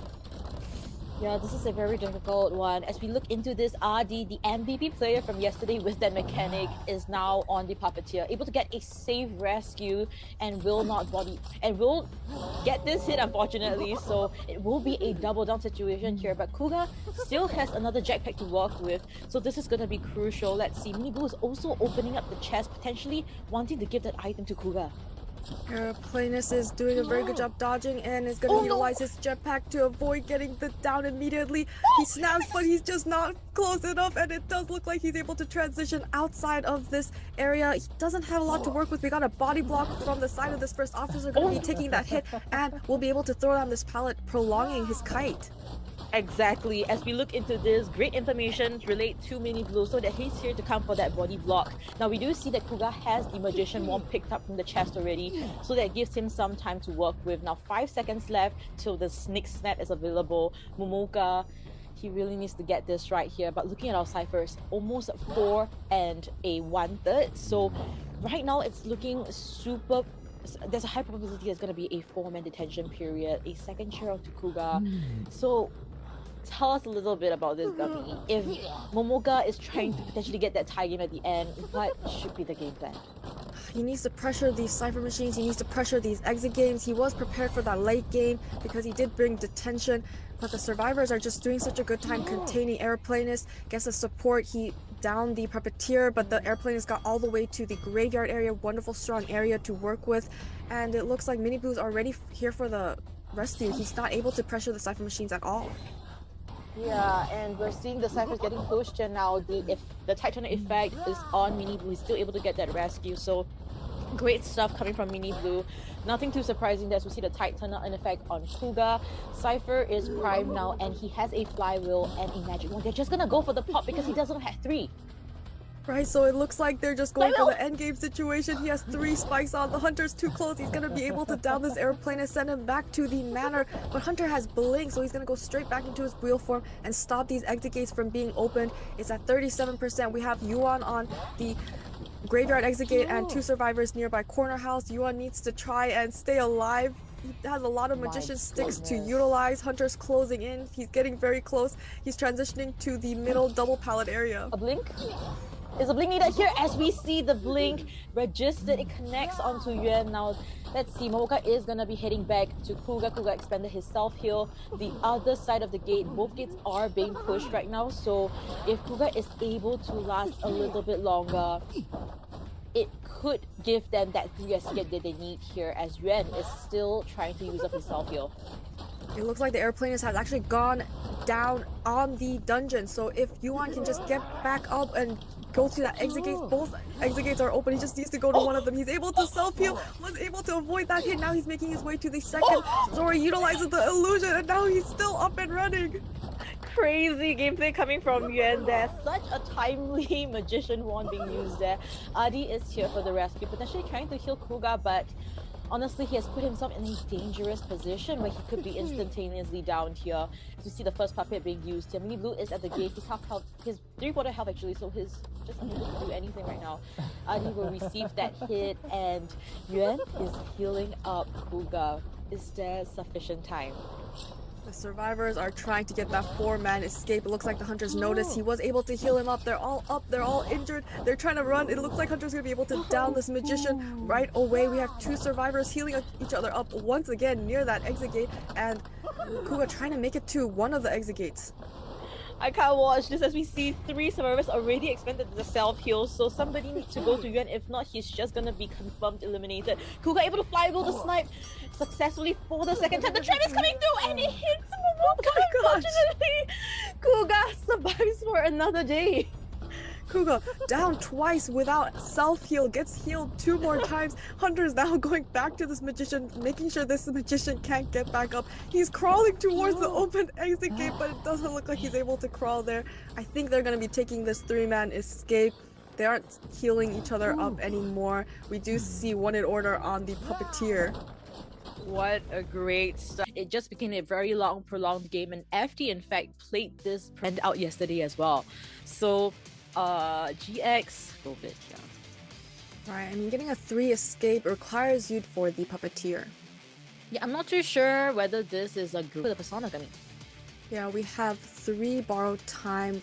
Yeah, this is a very difficult one. As we look into this, RD, the MVP player from yesterday with that mechanic, is now on the puppeteer, able to get a safe rescue and will not body and will get this hit, unfortunately. So it will be a double down situation here. But Kuga still has another jetpack to work with, so this is going to be crucial. Let's see. Mibu is also opening up the chest, potentially wanting to give that item to Kuga. Aeroplanist is doing a very good job dodging and is going to utilize his jetpack to avoid getting the down immediately. He snaps, but he's just not close enough, and it does look like he's able to transition outside of this area. He doesn't have a lot to work with. We got a body block from the side of this first officer going to be taking that hit, and we'll be able to throw down this pallet, prolonging his kite. Exactly. As we look into this, great information relate to Mini Blue so that he's here to come for that body block. Now we do see that Kuga has the Magician Wand picked up from the chest already, so that gives him some time to work with. Now 5 seconds left till the Sneak Snap is available. Momoka, he really needs to get this right here. But looking at our ciphers, almost 4 and a 1/3. So right now it's looking super. There's a high probability there's going to be a 4-man detention period, a second chair to Kuga. So tell us a little bit about this, Gummy. If Momoka is trying to potentially get that tie game at the end, what should be the game plan? He needs to pressure these cipher machines. He needs to pressure these exit games. He was prepared for that late game because he did bring detention, but the survivors are just doing such a good time containing Airplanist. Gets the support. He downed the Puppeteer, but the Airplanist got all the way to the graveyard area. Wonderful, strong area to work with, and it looks like Mini Blue's already here for the rescue. He's not able to pressure the cipher machines at all. Yeah, and we're seeing the ciphers getting pushed, and now if the Titan effect is on Mini Blue, he's still able to get that rescue. So great stuff coming from Mini Blue. Nothing too surprising there as we see the Titan in effect on Kuga. Cypher is primed now, and he has a flywheel and a magic wand. They're just gonna go for the pop because he doesn't have 3. Right, so it looks like they're just going for the endgame situation. He has 3 spikes on. The Hunter's too close. He's going to be able to down this airplane and send him back to the manor. But Hunter has Blink, so he's going to go straight back into his wheel form and stop these exit gates from being opened. It's at 37%. We have Yuan on the graveyard exit gate and 2 survivors nearby corner house. Yuan needs to try and stay alive. He has a lot of magician sticks to utilize. Hunter's closing in. He's getting very close. He's transitioning to the middle double pallet area. A blink? Is a blink needed here? As we see the blink registered, it connects onto Yuan. Now let's see, Momoka is gonna be heading back to Kuga. Kuga expended his self-heal. The other side of the gate, both gates are being pushed right now, so if Kuga is able to last a little bit longer, it could give them that 3 escape that they need here, as Yuan is still trying to use up his self-heal. It looks like the Airplanist has actually gone down on the dungeon, so if Yuan can just get back up and go through that exit gates, both exit gates are open. He just needs to go to one of them. He's able to self-heal, was able to avoid that hit. Now he's making his way to the second story, utilizes the illusion, and now he's still up and running. Crazy gameplay coming from Yuan there. Such a timely magician wand being used there. Adi is here for the rescue, potentially trying to heal Kuga, but honestly, he has put himself in a dangerous position where he could be instantaneously downed here. As you see the first puppet being used here. Mini Blue is at the gate. His half health, his 3/4 health actually, so he's just unable to do anything right now. Adi will receive that hit, and Yuan is healing up Kuga. Is there sufficient time? The survivors are trying to get that 4-man escape. It looks like the Hunters noticed. He was able to heal him up. They're all up. They're all injured. They're trying to run. It looks like Hunter's going to be able to down this magician right away. We have 2 survivors healing each other up once again near that exit gate. And Kuga trying to make it to one of the exit gates. I can't watch this as we see 3 survivors already expended the self-heal, so somebody needs to go to Yuan. If not, he's just gonna be confirmed eliminated. Kuga able to fly the snipe successfully for the second time. The trap is coming through and it hits Momoka. Unfortunately, Kuga survives for another day. Kuga down twice without self-heal, gets healed 2 more times. Hunter's now going back to this magician, making sure this magician can't get back up. He's crawling towards the open exit gate, but it doesn't look like he's able to crawl there. I think they're going to be taking this 3-man escape. They aren't healing each other up anymore. We do see wanted order on the Puppeteer. What a great start. It just became a very long, prolonged game, and FD in fact played this print out yesterday as well. So GX, go bit here. Right, I mean, getting a 3 escape requires you for the Puppeteer. Yeah, I'm not too sure whether this is a group of the persona coming. Yeah, we have 3 borrowed time.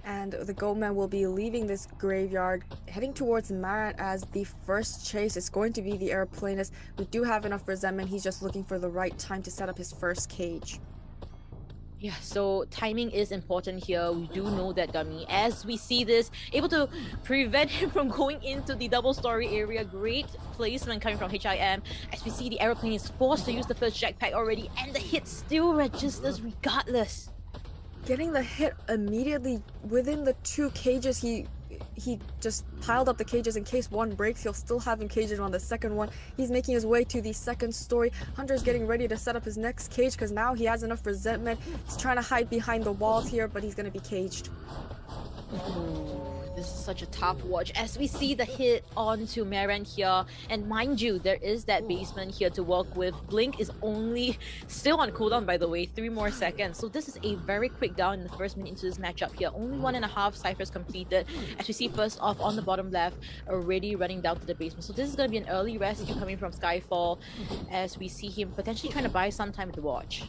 And the Goatman will be leaving this graveyard, heading towards Marat as the first chase is going to be the Airplanist. We do have enough resentment. He's just looking for the right time to set up his first cage. Yeah, so timing is important here. We do know that, Gummy. As we see this, able to prevent him from going into the double story area. Great placement coming from HIM. As we see, the aeroplane is forced to use the first jetpack already, and the hit still registers regardless. Getting the hit immediately within the 2 cages, he just piled up the cages in case one breaks. He'll still have him caged on the second one. He's making his way to the second story. Hunter's getting ready to set up his next cage because now he has enough resentment. He's trying to hide behind the walls here, but he's going to be caged. This is such a tough watch as we see the hit onto Maran here. And mind you, there is that basement here to work with. Blink is only still on cooldown, by the way, 3 more seconds. So this is a very quick down in the first minute into this matchup here. Only 1.5 ciphers completed. As we see first off on the bottom left, already running down to the basement. So this is going to be an early rescue coming from Skyfall as we see him potentially trying to buy some time with the watch.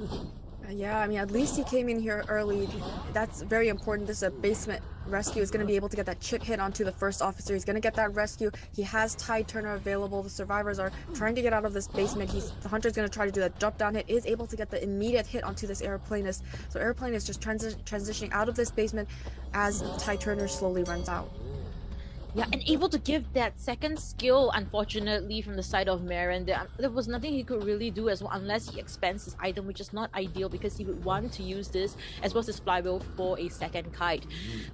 Yeah, I mean, at least he came in here early. That's very important. This is a basement rescue. Is going to be able to get that chip hit onto the first officer. He's going to get that rescue. He has Tide Turner available. The survivors are trying to get out of this basement. The Hunter's going to try to do that drop down hit. Is able to get the immediate hit onto this airplanist. So airplane is just transitioning out of this basement as Tide Turner slowly runs out. Yeah, and able to give that second skill, unfortunately, from the side of Maran. There was nothing he could really do as well, unless he expends his item, which is not ideal because he would want to use this as well as his flywheel for a second kite.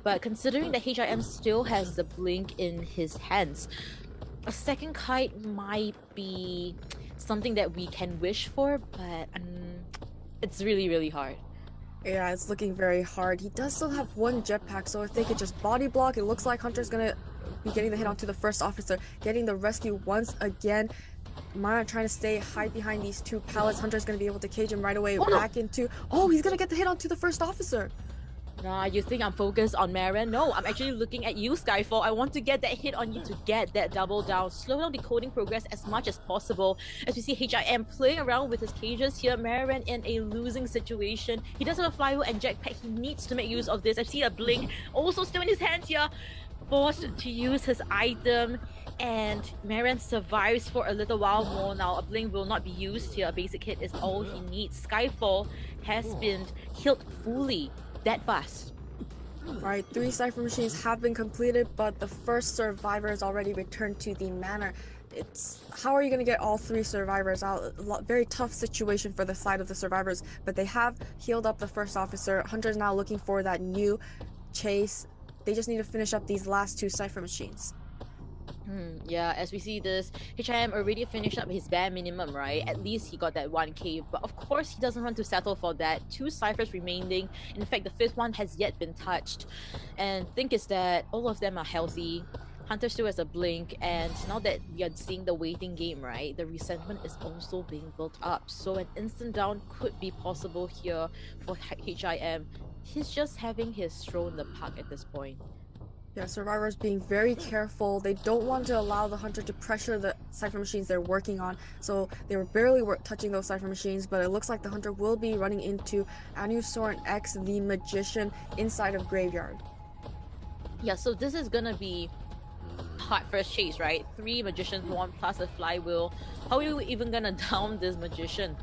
But considering that HIM still has the blink in his hands, a second kite might be something that we can wish for, but it's really, really hard. Yeah, it's looking very hard. He does still have 1 jetpack, so if they could just body block, it looks like Hunter's gonna be getting the hit onto the first officer, getting the rescue once again. Mara trying to hide behind these 2 pallets. Hunter's gonna be able to cage him right away back into... Oh, he's gonna get the hit onto the first officer. Nah, you think I'm focused on Maran? No, I'm actually looking at you, Skyfall. I want to get that hit on you to get that double down. Slow down the coding progress as much as possible. As we see HIM playing around with his cages here, Maran in a losing situation. He does have a flywheel and jetpack. He needs to make use of this. I see a blink also still in his hands here. Forced to use his item. And Maran survives for a little while more now. A blink will not be used here. A basic hit is all he needs. Skyfall has been killed fully. That fast. Right, 3 cipher machines have been completed, but the first survivor is already returned to the manor. How are you going to get all 3 survivors out? Very tough situation for the side of the survivors, but they have healed up the first officer. Hunter's now looking for that new chase. They just need to finish up these last 2 cipher machines. Yeah, as we see this, HIM already finished up his bare minimum, right? At least he got that 1k, but of course he doesn't want to settle for that. 2 ciphers remaining. In fact, the 5th one has yet been touched. And think is that all of them are healthy. Hunter still has a blink, and now that we are seeing the waiting game, right, the resentment is also being built up. So an instant down could be possible here for HIM. He's just having his stroll in the park at this point. Yeah, survivors being very careful. They don't want to allow the Hunter to pressure the cipher machines they're working on. So they were barely touching those cipher machines, but it looks like the Hunter will be running into Anusoran X, the Magician, inside of Graveyard. Yeah, so this is gonna be hard first chase, right? 3 Magicians, 1 plus a flywheel. How are you even gonna down this Magician?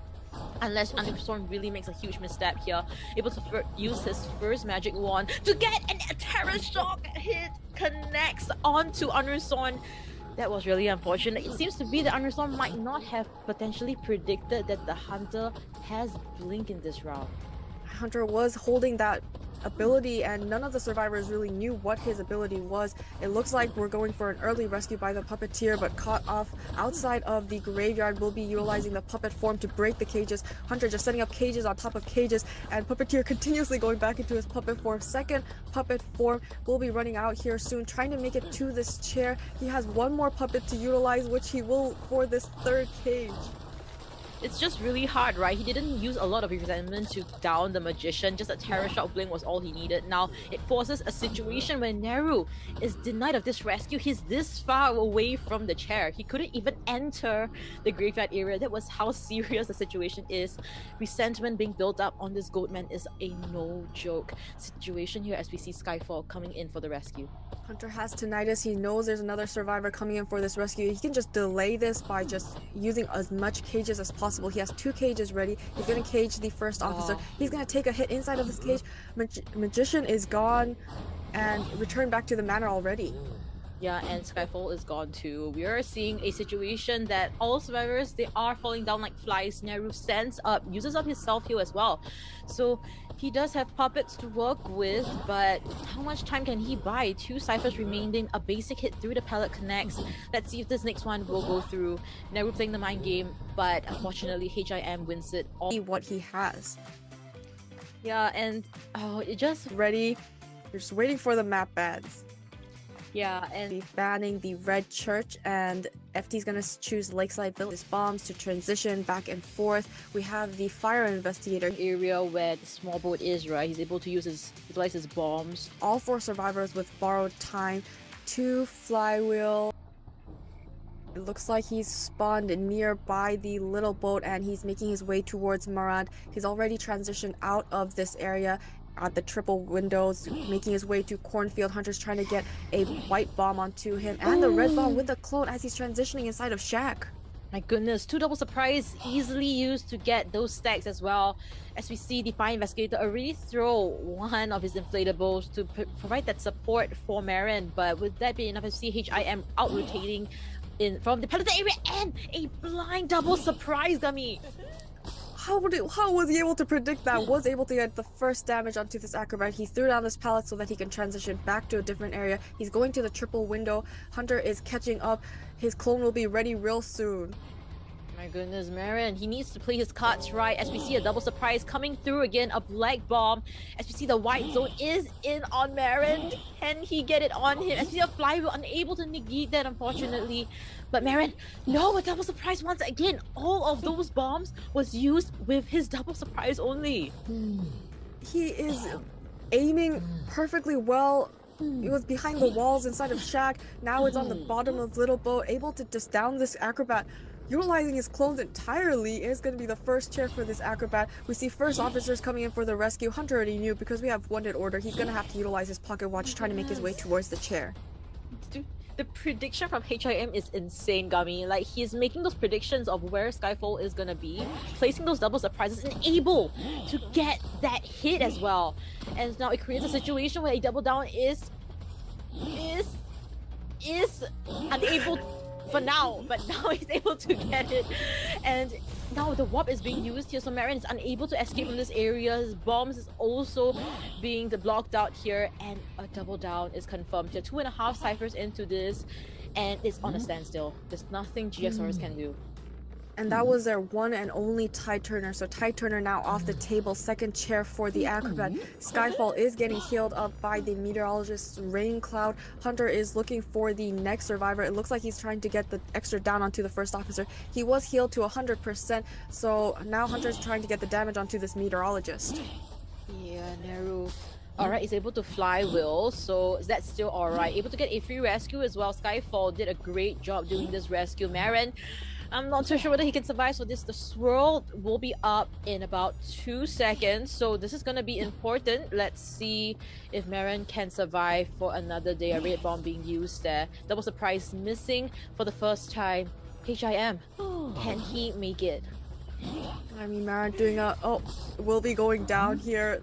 Unless Anusoran really makes a huge misstep here, able to use his first magic wand to get a terror shock hit connects onto Anusoran. That was really unfortunate. It seems to be that Anusoran might not have potentially predicted that the Hunter has blink in this round. Hunter was holding that ability, and none of the survivors really knew what his ability was. It looks like we're going for an early rescue by the puppeteer, but caught off outside of the graveyard. Will be utilizing the puppet form to break the cages. Hunter just setting up cages on top of cages, and puppeteer continuously going back into his puppet form. Second puppet form will be running out here soon, trying to make it to this chair. He has 1 more puppet to utilize, which he will for this 3rd cage. It's just really hard, right? He didn't use a lot of resentment to down the Magician. Just a terror shock blink was all he needed. Now it forces a situation where Neru is denied of this rescue. He's this far away from the chair. He couldn't even enter the graveyard area. That was how serious the situation is. Resentment being built up on this Goatman is a no joke situation here as we see Skyfall coming in for the rescue. Hunter has tinnitus. He knows there's another survivor coming in for this rescue. He can just delay this by just using as much cages as possible. He has 2 cages ready. He's going to cage the first officer. He's going to take a hit inside of this cage. Magician is gone and returned back to the manor already. Yeah, and Skyfall is gone too. We are seeing a situation that all survivors, they are falling down like flies. Neru stands up, uses up his self-heal as well. So he does have puppets to work with, but how much time can he buy? 2 ciphers remaining, a basic hit through the pallet connects. Let's see if this next one will go through. Neru playing the mind game, but unfortunately Him wins it all. What he has. Yeah, and it just... Ready. You're just waiting for the map bans. Yeah, and banning the red church, and FT's gonna choose Lakeside Village bombs to transition back and forth. We have the fire investigator area where the small boat is, right? He's able to utilize his bombs. All 4 survivors with borrowed time. 2 flywheel. It looks like he's spawned nearby the little boat and he's making his way towards Marad. He's already transitioned out of this area at the triple windows, making his way to Cornfield. Hunter's trying to get a white bomb onto him and the red bomb with the clone as he's transitioning inside of Shack. My goodness, 2 double surprise easily used to get those stacks as well. As we see the fire investigator already throw one of his inflatables to provide that support for Marin, but would that be enough to see Him out rotating in from the pellet area and a blind double surprise dummy? How was he able to predict that? Was able to get the first damage onto this acrobat. He threw down this pallet so that he can transition back to a different area. He's going to the triple window. Hunter is catching up. His clone will be ready real soon. My goodness, Marin, he needs to play his cards right as we see a double surprise coming through again, a black bomb. As we see the white zone is in on Marin. Can he get it on him? As we see a flywheel unable to negate that, unfortunately. But Marin, no, a double surprise once again. All of those bombs was used with his double surprise only. He is aiming perfectly well. It was behind the walls inside of Shack. Now it's on the bottom of Little Boat, able to just down this acrobat. Utilizing his clones entirely is going to be the first chair for this acrobat. We see first officers coming in for the rescue. Hunter already knew because we have wanted order. He's going to have to utilize his pocket watch trying to make his way towards the chair. Dude, the prediction from Him is insane, Gummy. Like, he's making those predictions of where Skyfall is going to be, placing those double surprises and able to get that hit as well. And now it creates a situation where a double down is unable for now, but now he's able to get it. And now the warp is being used here, so Marin is unable to escape from this area. His bombs is also being blocked out here, and a double down is confirmed here. 2.5 ciphers into this, and it's on a standstill. There's nothing GXRs can do. And that was their one and only Tide Turner. So Tide Turner now off the table, second chair for the acrobat. Skyfall is getting healed up by the meteorologist's rain cloud. Hunter is looking for the next survivor. It looks like he's trying to get the extra down onto the first officer. He was healed to 100%, so now Hunter's trying to get the damage onto this meteorologist. Yeah, Neru. Alright, he's able to flywheel, so that's still alright. Able to get a free rescue as well. Skyfall did a great job doing this rescue. Marin, I'm not too sure whether he can survive, so the swirl will be up in about 2 seconds, so this is gonna be important. Let's see if Marin can survive for another day. A red bomb being used there. Double surprise missing for the first time. Him, can he make it? I mean, Marin doing a will be going down here.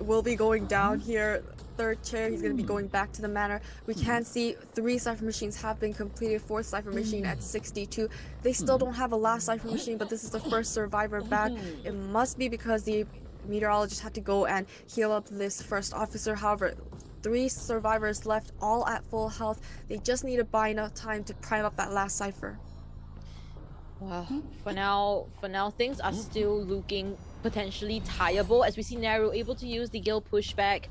Will be going down here. Third chair, he's going to be going back to the manor. We can see 3 cipher machines have been completed. 4th cipher machine at 62. They still don't have a last cipher machine, but this is the first survivor back. It must be because the meteorologist had to go and heal up this first officer. However, 3 survivors left, all at full health. They just need to buy enough time to prime up that last cipher. Wow. For now, things are still looking potentially tieable as we see Naru able to use the Gale pushback,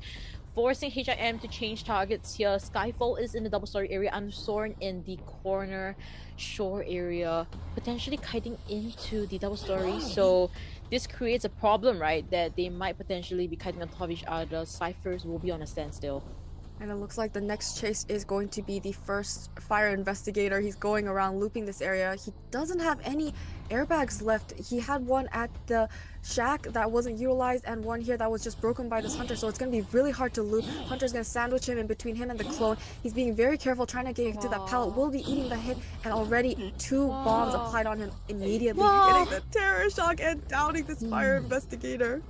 forcing Him to change targets here. Skyfall is in the double story area. I'm Soren in the corner shore area, potentially kiting into the double story. So this creates a problem, right? That they might potentially be kiting on top of each other. Ciphers will be on a standstill. And it looks like the next chase is going to be the first fire investigator. He's going around looping this area. He doesn't have any airbags left. He had one at the shack that wasn't utilized and one here that was just broken by this hunter. So it's going to be really hard to loop. Hunter's going to sandwich him in between him and the clone. He's being very careful trying to get to that pallet. Will be eating the hit, and already 2 bombs applied on him immediately. Getting the terror shock and downing this fire investigator.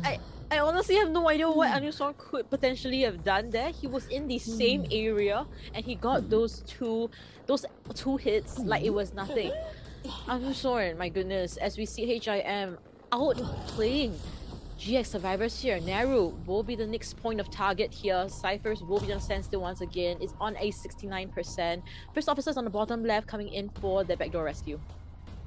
I honestly have no idea what Anuson could potentially have done there. He was in the same area and he got those two hits like it was nothing. Anuson, my goodness, as we see HIM outplaying GX survivors here. Naru will be the next point of target here. Cyphers will be on standstill once again. It's on a 69%. First officers on the bottom left coming in for the backdoor rescue.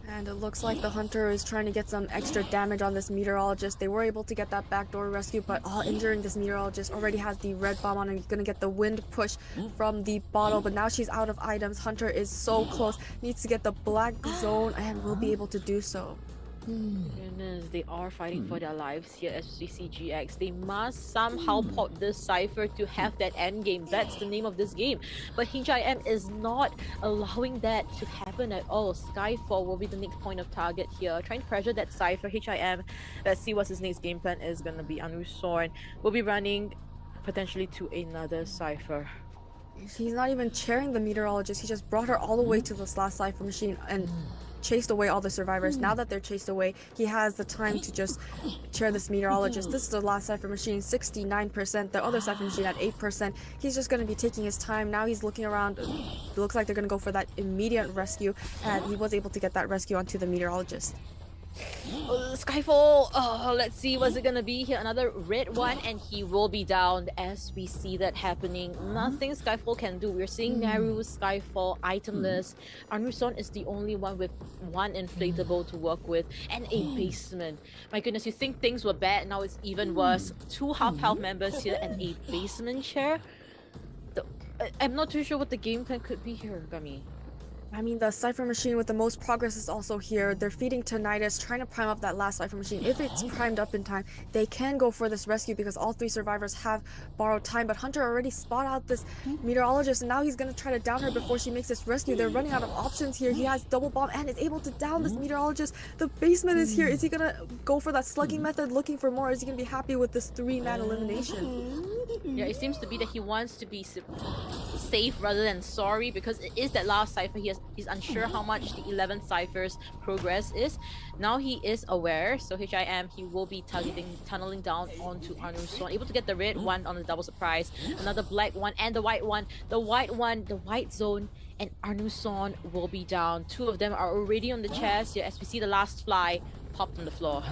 And it looks like the hunter is trying to get some extra damage on this meteorologist. They were able to get that backdoor rescue, but injuring this meteorologist already has the red bomb on him. He's going to get the wind push from the bottle, but now she's out of items. Hunter is so close, needs to get the black zone and will be able to do so. Goodness, they are fighting for their lives here as we see GX. They must somehow pop this cipher to have that end game. That's the name of this game. But HIM is not allowing that to happen at all. Skyfall will be the next point of target here. Trying to pressure that cipher. HIM, let's see what his next game plan is going to be. Anusorn will be running potentially to another cipher. He's not even chairing the meteorologist. He just brought her all the way to this last cipher machine and chased away all the survivors. Now that they're chased away, he has the time to just chair this meteorologist. This is the last cipher machine, 69%. The other cipher machine at 8%. He's just going to be taking his time. Now he's looking around. It looks like they're going to go for that immediate rescue, and he was able to get that rescue onto the meteorologist. Skyfall, let's see what's it gonna be here. Another red one, and he will be down as we see that happening. Nothing Skyfall can do. We're seeing Naru, Skyfall, itemless. Anuson is the only one with one inflatable to work with and a basement. My goodness, you think things were bad, now it's even worse. 2 half-health members here and a basement chair. I'm not too sure what the game plan could be here, Gummy. I mean, the cipher machine with the most progress is also here. They're feeding Tinnitus, trying to prime up that last cipher machine. If it's primed up in time, they can go for this rescue because all 3 survivors have borrowed time. But Hunter already spotted out this meteorologist, and now he's going to try to down her before she makes this rescue. They're running out of options here. He has double bomb and is able to down this meteorologist. The basement is here. Is he going to go for that slugging method, looking for more? Or is he going to be happy with this 3-man elimination? Yeah, it seems to be that he wants to be safe rather than sorry, because it is that last cipher. He's unsure how much the 11th cipher's progress is. Now he is aware, so HIM, he will be tunneling down onto Anuson, able to get the red one on the double surprise, another black one, and the white one. The white zone, and Anuson will be down. 2 of them are already on the chest here as we see the last fly popped on the floor.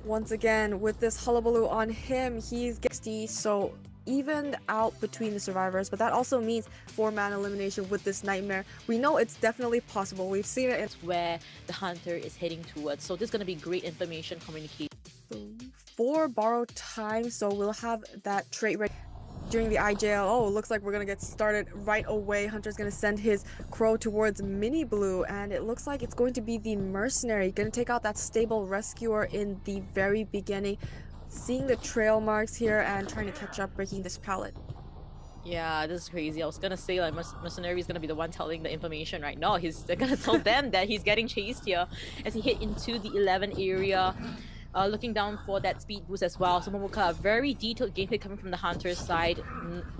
Once again, with this Hullabaloo on him, he's 60, so evened out between the survivors, but that also means 4-man elimination with this nightmare. We know it's definitely possible. We've seen it. It's where the hunter is heading towards, so this is going to be great information communication. 4 borrowed time, so we'll have that trait ready during the IJL. Oh, it looks like we're gonna get started right away. Hunter's gonna send his crow towards Mini Blue, and it looks like it's going to be the mercenary gonna take out that stable rescuer in the very beginning. Seeing the trail marks here and trying to catch up, breaking this pallet. Yeah, this is crazy. I was gonna say like mercenary is gonna be the one telling the information right now. They're gonna tell them that he's getting chased here as he hit into the 11 area. Looking down for that speed boost as well. So Momoka, very detailed gameplay coming from the hunter's side,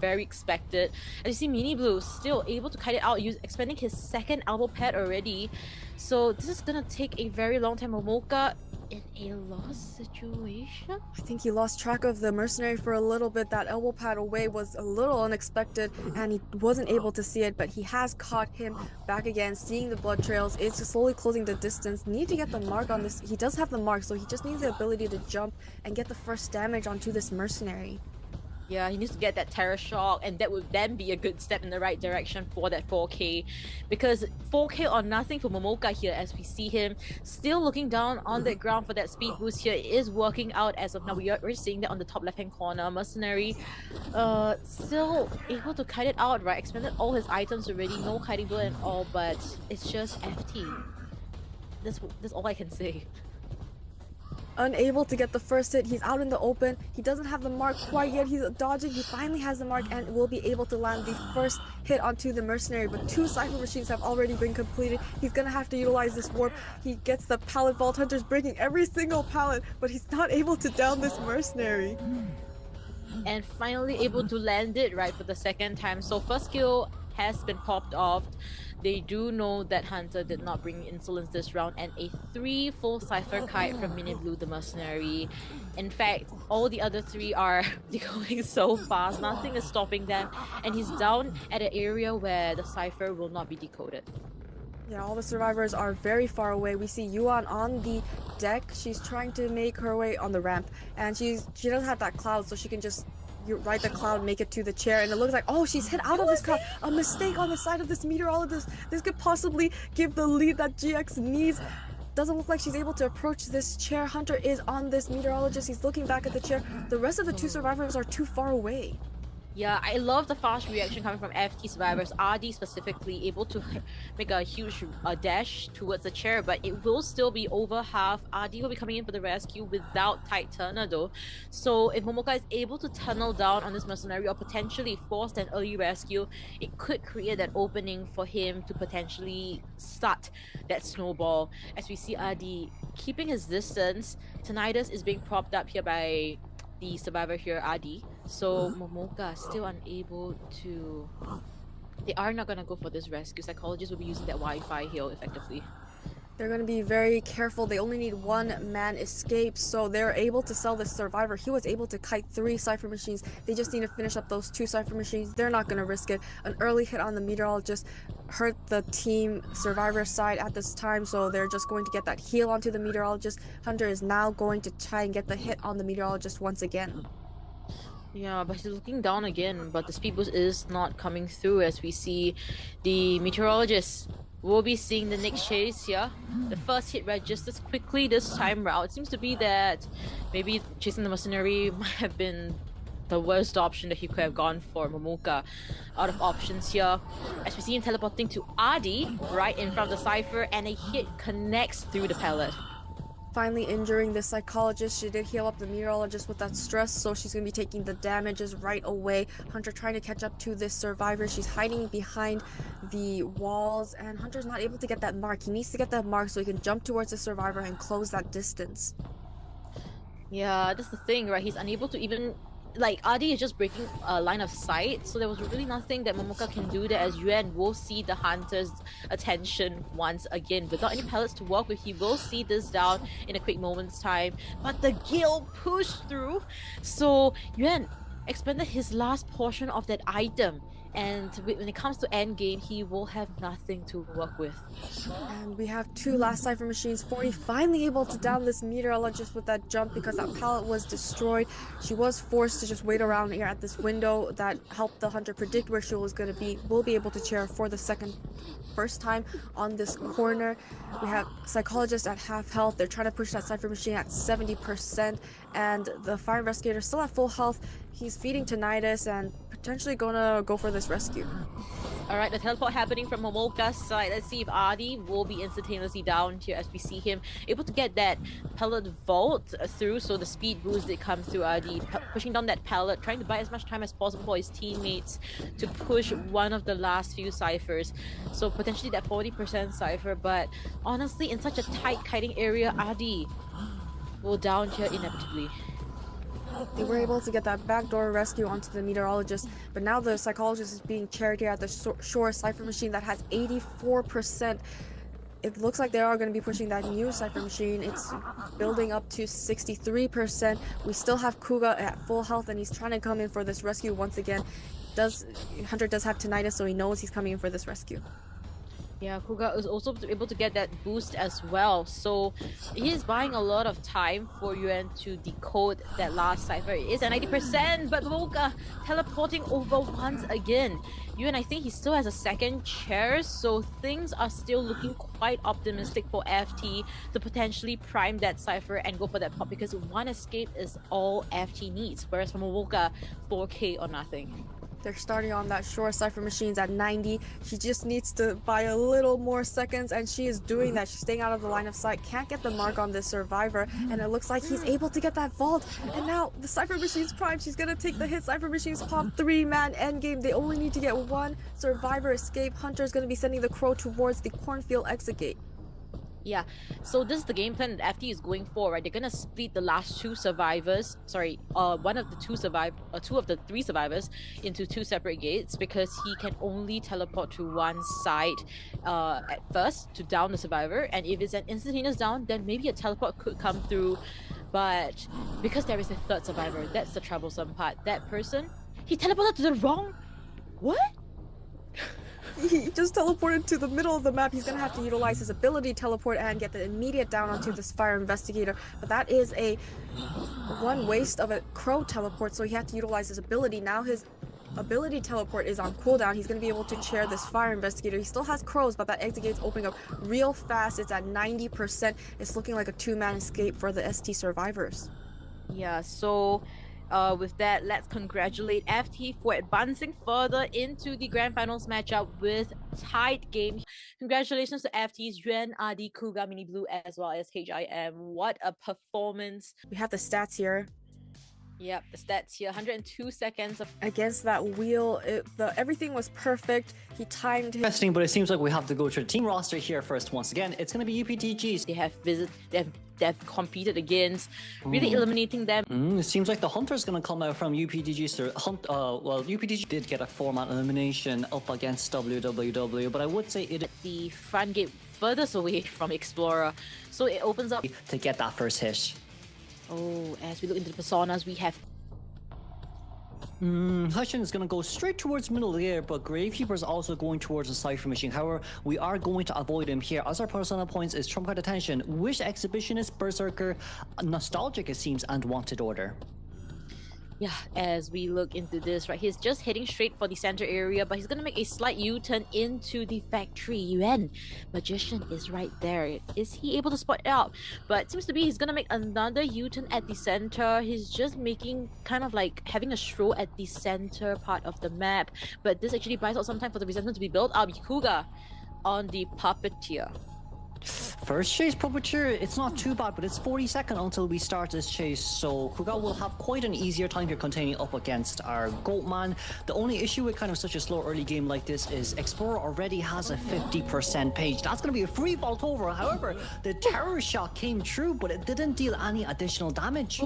very expected. As you see, Mini Blue still able to kite it out, expending his 2nd elbow pad already. So this is gonna take a very long time. Momoka in a lost situation. I think he lost track of the mercenary for a little bit. That elbow pad away was a little unexpected and he wasn't able to see it, but he has caught him back again. Seeing the blood trails, is just slowly closing the distance. Need to get the mark on this. He does have the mark, so he just needs the ability to jump and get the first damage onto this mercenary. Yeah, he needs to get that terror shock, and that would then be a good step in the right direction for that 4K, because 4K or nothing for Momoka here as we see him still looking down on the ground for that speed boost here. It is working out as of now. We're seeing that on the top left hand corner. Mercenary still able to kite it out, right? Expended all his items already, no kiting bullet and all, but it's just FT. That's all I can say. unable to get the first hit. He's out in the open. He doesn't have the mark quite yet. He's dodging. He finally has the mark and will be able to land the first hit onto the mercenary. But 2 Cypher machines have already been completed. He's going to have to utilize this warp. He gets the pallet vault. Hunter's breaking every single pallet, but he's not able to down this mercenary. And finally able to land it right for the second time. So first kill has been popped off. They do know that Hunter did not bring insolence this round, and a 3 full Cypher kite from Mini Blue the mercenary. In fact, all the other 3 are decoding so fast, nothing is stopping them, and he's down at an area where the Cypher will not be decoded. Yeah, all the survivors are very far away. We see Yuan on the deck. She's trying to make her way on the ramp, and she doesn't have that cloud, so she can just ride the cloud, make it to the chair, and it looks like, oh, she's hit out of this cloud. A mistake on the side of this meteorologist. This could possibly give the lead that GX needs. Doesn't look like she's able to approach this chair. Hunter is on this meteorologist. He's looking back at the chair. The rest of the 2 survivors are too far away. Yeah, I love the fast reaction coming from FT survivors. RD specifically able to make a huge dash towards the chair, but it will still be over half. RD will be coming in for the rescue without tight turner though. So if Momoka is able to tunnel down on this mercenary or potentially force an early rescue, it could create that opening for him to potentially start that snowball. As we see RD keeping his distance, Tinnitus is being propped up here by the survivor here, RD. So Momoka still unable to... They are not going to go for this rescue. Psychologists will be using that Wi-Fi heal effectively. They're going to be very careful. They only need 1 man escape, so they're able to sell this survivor. He was able to kite 3 Cypher machines. They just need to finish up those 2 Cypher machines. They're not going to risk it. An early hit on the meteorologist hurt the team survivor side at this time, so they're just going to get that heal onto the meteorologist. Hunter is now going to try and get the hit on the meteorologist once again. Yeah, but he's looking down again, but the speed boost is not coming through as we see the meteorologist will be seeing the next chase here. The first hit registers quickly this time round. It seems to be that maybe chasing the mercenary might have been the worst option that he could have gone for. Momoka out of options here as we see him teleporting to RD right in front of the Cypher, and a hit connects through the pallet. Finally injuring the psychologist. She did heal up the meteorologist with that stress, so she's going to be taking the damages right away. Hunter trying to catch up to this survivor. She's hiding behind the walls, and Hunter's not able to get that mark. He needs to get that mark so he can jump towards the survivor and close that distance. Yeah, that's the thing, right? He's unable to even... Like, RD is just breaking a line of sight, so there was really nothing that Momoka can do there, as Yuan will see the Hunter's attention once again. Without any pellets to work with, he will see this down in a quick moment's time. But the Gale pushed through, so Yuan expended his last portion of that item. And when it comes to end game, he will have nothing to work with. And we have 2 last Cypher machines. 40 finally able to down this meteorologist with that jump because that pallet was destroyed. She was forced to just wait around here at this window that helped the Hunter predict where she was going to be. Will be able to chair for the first time on this corner. We have psychologists at half health. They're trying to push that Cypher machine at 70%, and the fire investigator still at full health. He's feeding tinnitus and potentially gonna go for this rescue. Alright, the teleport happening from Momoka's side. Let's see if RD will be instantaneously down here as we see him able to get that pallet vault through. So the speed boost did come through RD, pushing down that pallet, trying to buy as much time as possible for his teammates to push one of the last few ciphers. So potentially that 40% cipher, but honestly in such a tight kiting area, RD will down here inevitably. They were able to get that backdoor rescue onto the meteorologist, but now the psychologist is being carried here at the shore Cypher machine that has 84%. It looks like they are going to be pushing that new Cypher machine. It's building up to 63%. We still have Kuga at full health, and he's trying to come in for this rescue once again. Hunter does have tinnitus, so he knows he's coming in for this rescue. Yeah, Kuga is also able to get that boost as well. So he is buying a lot of time for Yuan to decode that last cipher. It is at 90%, but Momoka teleporting over once again. Yuan, I think he still has a second chair, so things are still looking quite optimistic for FT to potentially prime that cipher and go for that pop, because one escape is all FT needs, whereas for Momoka, 4K or nothing. They're starting on that shore. Cypher Machine's at 90. She just needs to buy a little more seconds, and she is doing that. She's staying out of the line of sight. Can't get the mark on this survivor, and it looks like he's able to get that vault. And now the Cypher Machine's prime. She's gonna take the hit. Cypher Machine's pop 3-man endgame. They only need to get one survivor escape. Hunter's gonna be sending the crow towards the cornfield exit gate. Yeah, so this is the game plan that FT is going for, right? They're gonna split the last two survivors, one of the two of the three survivors into two separate gates, because he can only teleport to one side at first to down the survivor, and if it's an instantaneous down, then maybe a teleport could come through, but because there is a third survivor, that's the troublesome part. That person, he teleported to the wrong... What? He just teleported to the middle of the map. He's gonna have to utilize his ability teleport and get the immediate down onto this fire investigator. But that is a one waste of a crow teleport, so he had to utilize his ability. Now his ability teleport is on cooldown. He's gonna be able to chair this fire investigator. He still has crows, but that exit gate's opening up real fast. It's at 90%. It's looking like a 2-man escape for the ST survivors. Yeah, so with that, let's congratulate FT for advancing further into the grand finals matchup with tight game. Congratulations to FT's Yuan, RD, Kuga, Mini Blue, as well as HIM. What a performance. We have the stats here. Yep, the stats here, 102 seconds of against that wheel. Everything was perfect. He timed his... Interesting, but it seems like we have to go to the team roster here first. Once again, it's going to be UPDGs. They've competed against, really eliminating them. It seems like the Hunter's going to come out from UPDG. UPDG did get a 4-man elimination up against WWW, but I would say it... The front gate furthest away from Explorer, so it opens up... to get that first hit. Oh, as we look into the personas, we have... Heshen is going to go straight towards middle there, but Gravekeeper is also going towards the Cypher Machine. However, we are going to avoid him here, as our persona points is Trump Card Attention, Wish Exhibitionist, Berserker, Nostalgic it seems, and Wanted Order. Yeah, as we look into this, right, he's just heading straight for the center area, but he's gonna make a slight U-turn into the factory. Yuan, Magician is right there. Is he able to spot it out? But it seems to be he's gonna make another U-turn at the center. He's just making kind of like having a stroll at the center part of the map, but this actually buys out some time for the resentment to be built up. Kuga on the Puppeteer. First chase Puppeteer, it's not too bad, but it's 40 seconds until we start this chase, so Kuga will have quite an easier time here containing up against our Goatman. The only issue with kind of such a slow early game like this is Explorer already has a 50% page. That's going to be a free vault over. However, the terror shot came true, but it didn't deal any additional damage.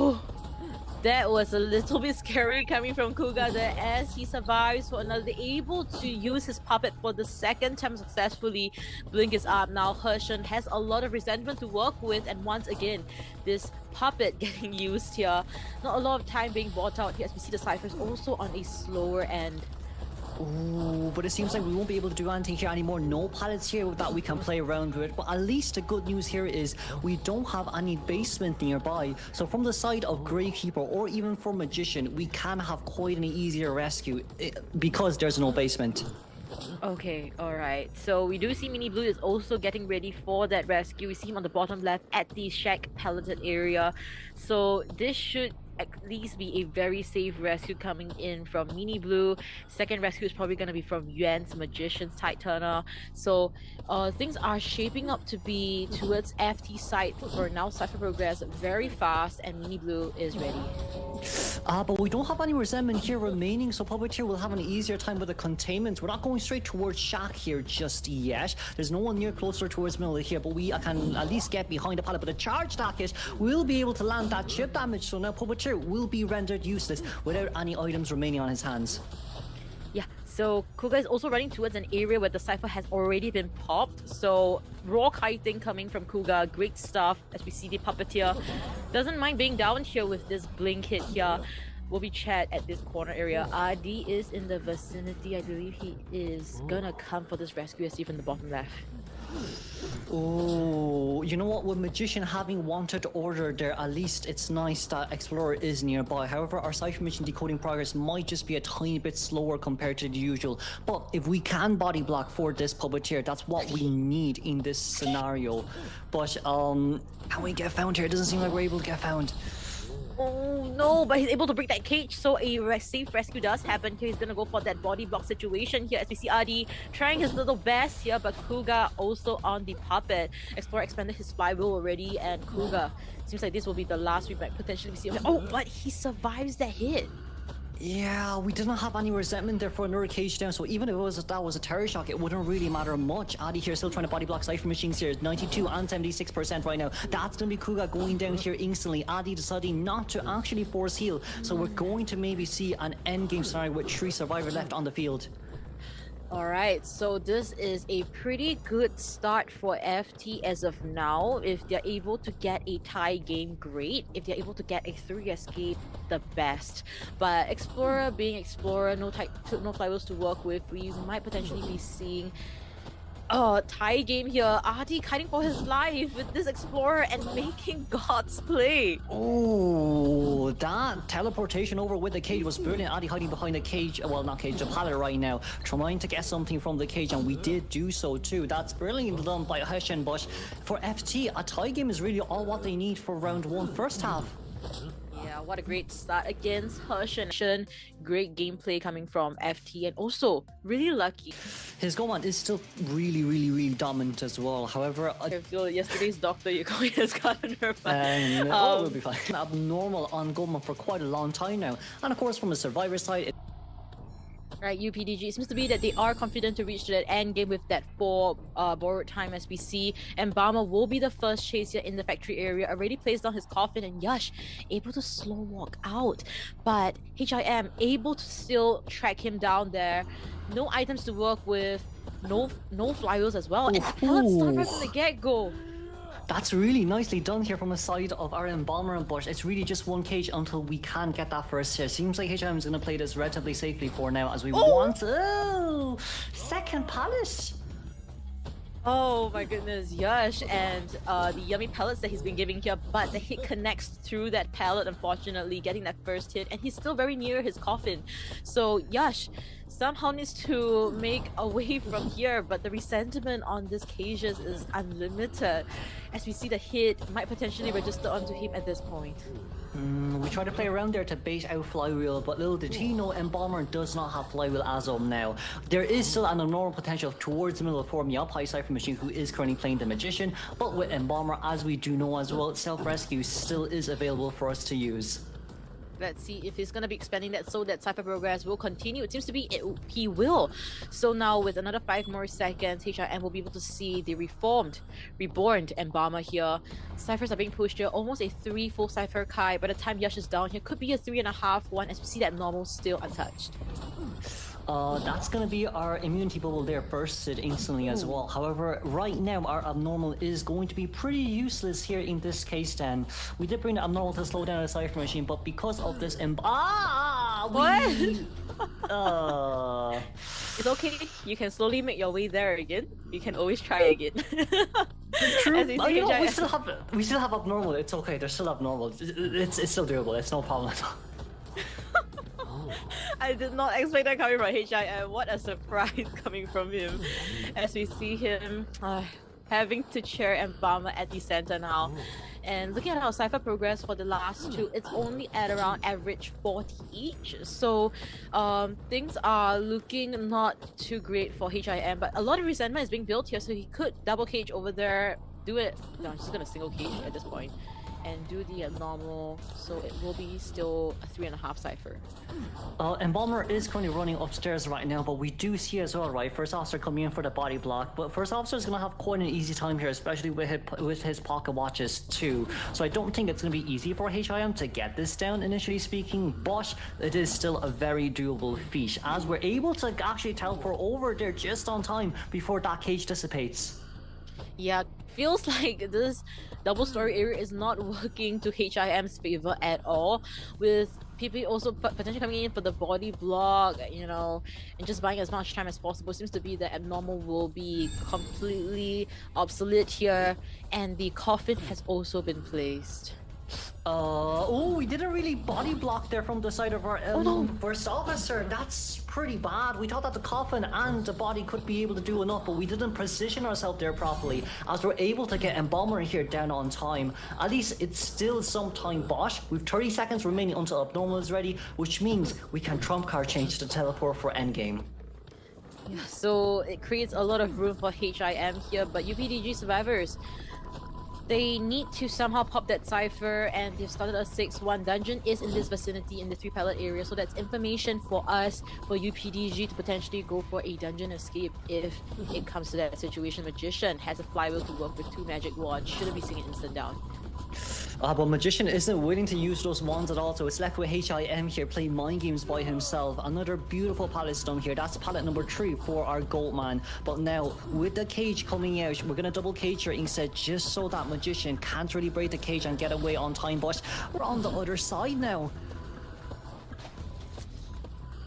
That was a little bit scary coming from Kuga there, as he survives for another, able to use his puppet for the second time successfully. Blink is up now. Heshen has a lot of resentment to work with, and once again, this puppet getting used here. Not a lot of time being bought out here, as we see the ciphers also on a slower end. Ooh, but it seems like we won't be able to do anything here anymore. No pallets here that we can play around with. But at least the good news here is we don't have any basement nearby. So from the side of Gravekeeper or even for Magician, we can have quite an easier rescue because there's no basement. Okay, alright. So we do see Mini Blue is also getting ready for that rescue. We see him on the bottom left at the shack palleted area. So this should at least be a very safe rescue coming in from Mini Blue. Second rescue is probably going to be from Yuan's Magician's Tide Turner. So things are shaping up to be towards FT side for now. Cypher progress very fast, and Mini Blue is ready. But we don't have any resentment here remaining, so Puppeteer will have an easier time with the containment. We're not going straight towards Shack here just yet. There's no one near closer towards middle here, but we can at least get behind the pallet. But the charge attack hit will be able to land that chip damage, so now Puppeteer will be rendered useless without any items remaining on his hands. Yeah, so Kuga is also running towards an area where the Cypher has already been popped. So raw kiting coming from Kuga, great stuff as we see the Puppeteer. Doesn't mind being down here with this blink hit here. Will be chat at this corner area. RD is in the vicinity. I believe he is gonna come for this rescue as even the bottom left. Oh, you know what? With Magician having Wanted Order there, at least it's nice that Explorer is nearby. However, our Cypher Mission decoding progress might just be a tiny bit slower compared to the usual. But if we can body block for this Puppeteer, that's what we need in this scenario. But can we get found here? It doesn't seem like we're able to get found. Oh no, but he's able to break that cage, so a safe rescue does happen here. He's gonna go for that body block situation here as we see Adi trying his little best here, but Kuga also on the puppet. Explorer expanded his flywheel already, and Kuga, seems like this will be the last we might potentially see. Oh, but he survives that hit. Yeah, we didn't have any resentment there for another cage down, so even if that was a terror shock, it wouldn't really matter much. Adi here still trying to body block Cypher Machines here, 92 and 76% right now. That's going to be Kuga going down here instantly. Adi deciding not to actually force heal, so we're going to maybe see an endgame scenario with 3 survivors left on the field. Alright, so this is a pretty good start for FT as of now. If they're able to get a tie game, great. If they're able to get a 3 escape, the best. But Explorer being Explorer, no flywheels to work with, we might potentially be seeing tie game here. Adi fighting for his life with this Explorer and making God's play. Oh, that teleportation over with the cage was brilliant. Adi hiding behind the cage, well, not cage, the pallet right now, trying to get something from the cage, and we did do so too. That's brilliant done by Heshen, but for FT, a tie game is really all what they need for round 1 first half. Yeah, what a great start against Heshen. Great gameplay coming from FT, and also really lucky. His Goatman is still really dominant as well. However, I feel yesterday's doctor you're going has gotten her we'll be fine. Abnormal on Goatman for quite a long time now. And of course, from the survivor side, right, UPDG, it seems to be that they are confident to reach to that end game with that 4 borrowed time as we see. And Bama will be the first chaser in the factory area, already placed on his coffin, and Yash able to slow walk out. But HIM able to still track him down there. No items to work with, no flywheels as well. And pellets start right from the get-go. That's really nicely done here from the side of our Embalmer, but it's really just 1 cage until we can get that first hit. Seems like HM is going to play this relatively safely for now as we want... Oh! Second palace! Oh my goodness, Yash and the yummy pellets that he's been giving here, but the hit connects through that pallet, unfortunately, getting that first hit, and he's still very near his coffin. So Yash somehow needs to make a way from here, but the resentment on this cages is unlimited, as we see the hit might potentially register onto him at this point. We try to play around there to bait out flywheel, but little did he know Embalmer does not have flywheel as of now. There is still an abnormal potential towards the middle of forming up high Cypher Machine, who is currently playing the Magician, but with Embalmer, as we do know as well, self-rescue still is available for us to use. Let's see if he's going to be expanding that so that Cypher progress will continue. It seems to be he will. So now with another 5 more seconds, HRM will be able to see the reborn Embalmer here. Cyphers are being pushed here. Almost a 3 full Cypher Kai. By the time Yash is down here, could be a 3.5 one, as we see that normal still untouched. That's going to be our immunity bubble there bursted instantly as well. However, right now our abnormal is going to be pretty useless here in this case then. We did bring the abnormal to slow down the Cypher Machine, but because of this It's okay, you can slowly make your way there again. You can always try again. True. We still have abnormal. It's okay, they're still abnormal. It's still doable, it's no problem at all. I did not expect that coming from HIM. What a surprise coming from him. As we see him having to chair Embalmer at the center now. And looking at our Cypher progress for the last 2, it's only at around average 40 each. So things are looking not too great for HIM, but a lot of resentment is being built here, so he could double cage over there, do it. No, I'm just gonna single cage at this point and do the abnormal, so it will be still a 3.5 Cypher. Embalmer is currently running upstairs right now, but we do see as well, right? First officer coming in for the body block, but first officer is going to have quite an easy time here, especially with his pocket watches too. So I don't think it's going to be easy for HIM to get this down initially speaking, but it is still a very doable feat, as we're able to actually teleport over there just on time before that cage dissipates. Yeah, feels like this double story area is not working to HIM's favor at all, with people also potentially coming in for the body block, you know, and just buying as much time as possible. Seems to be that abnormal will be completely obsolete here, and the coffin has also been placed. Oh, we didn't really body block there from the side of our first officer. That's pretty bad. We thought that the coffin and the body could be able to do enough, but we didn't position ourselves there properly. As we're able to get Embalmer here down on time. At least it's still some time bought. We've 30 seconds remaining until Abnormal is ready, which means we can trump card change to teleport for endgame. Yeah, so it creates a lot of room for HIM here, but UPDG survivors, they need to somehow pop that cipher, and they've started a 6-1 dungeon is in this vicinity in the 3 pallet area, so that's information for us, for UPDG to potentially go for a dungeon escape if it comes to that situation. Magician has a flywheel to work with 2 magic wands, shouldn't be seeing an instant down. But Magician isn't willing to use those wands at all, so it's left with HIM here playing mind games by himself. Another beautiful pallet stone here. That's pallet number 3 for our Goatman. But now, with the cage coming out, we're going to double cage here instead, just so that Magician can't really break the cage and get away on time. But we're on the other side now.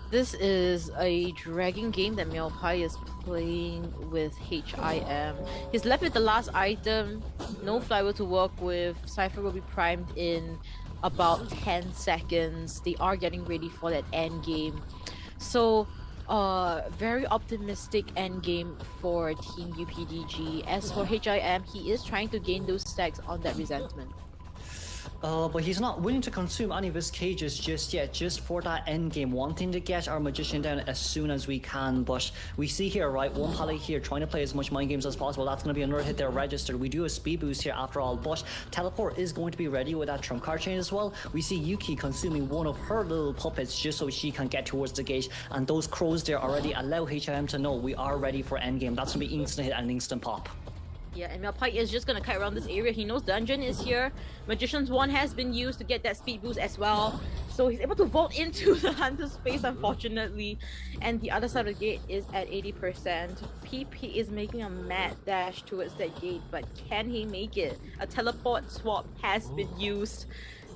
This is a dragging game that Meowpie is playing with HIM. He's left with the last item, no flywheel to work with. Cypher will be primed in about 10 seconds. They are getting ready for that end game. So, very optimistic end game for Team UPDG. As for HIM, he is trying to gain those stacks on that resentment. But he's not willing to consume any of his cages just yet, just for that end game, wanting to get our Magician down as soon as we can. But we see here, right, one pallet here trying to play as much mind games as possible. That's going to be another hit there registered. We do a speed boost here after all, but Teleport is going to be ready with that trump card chain as well. We see Yuki consuming one of her little puppets just so she can get towards the gate, and those crows there already allow HIM to know we are ready for end game. That's going to be instant hit and instant pop. Yeah, and Meowpie is just gonna kite around this area. He knows dungeon is here. Magician's wand has been used to get that speed boost as well. So he's able to vault into the hunter's space, unfortunately. And the other side of the gate is at 80%. PP is making a mad dash towards that gate, but can he make it? A teleport swap has been used.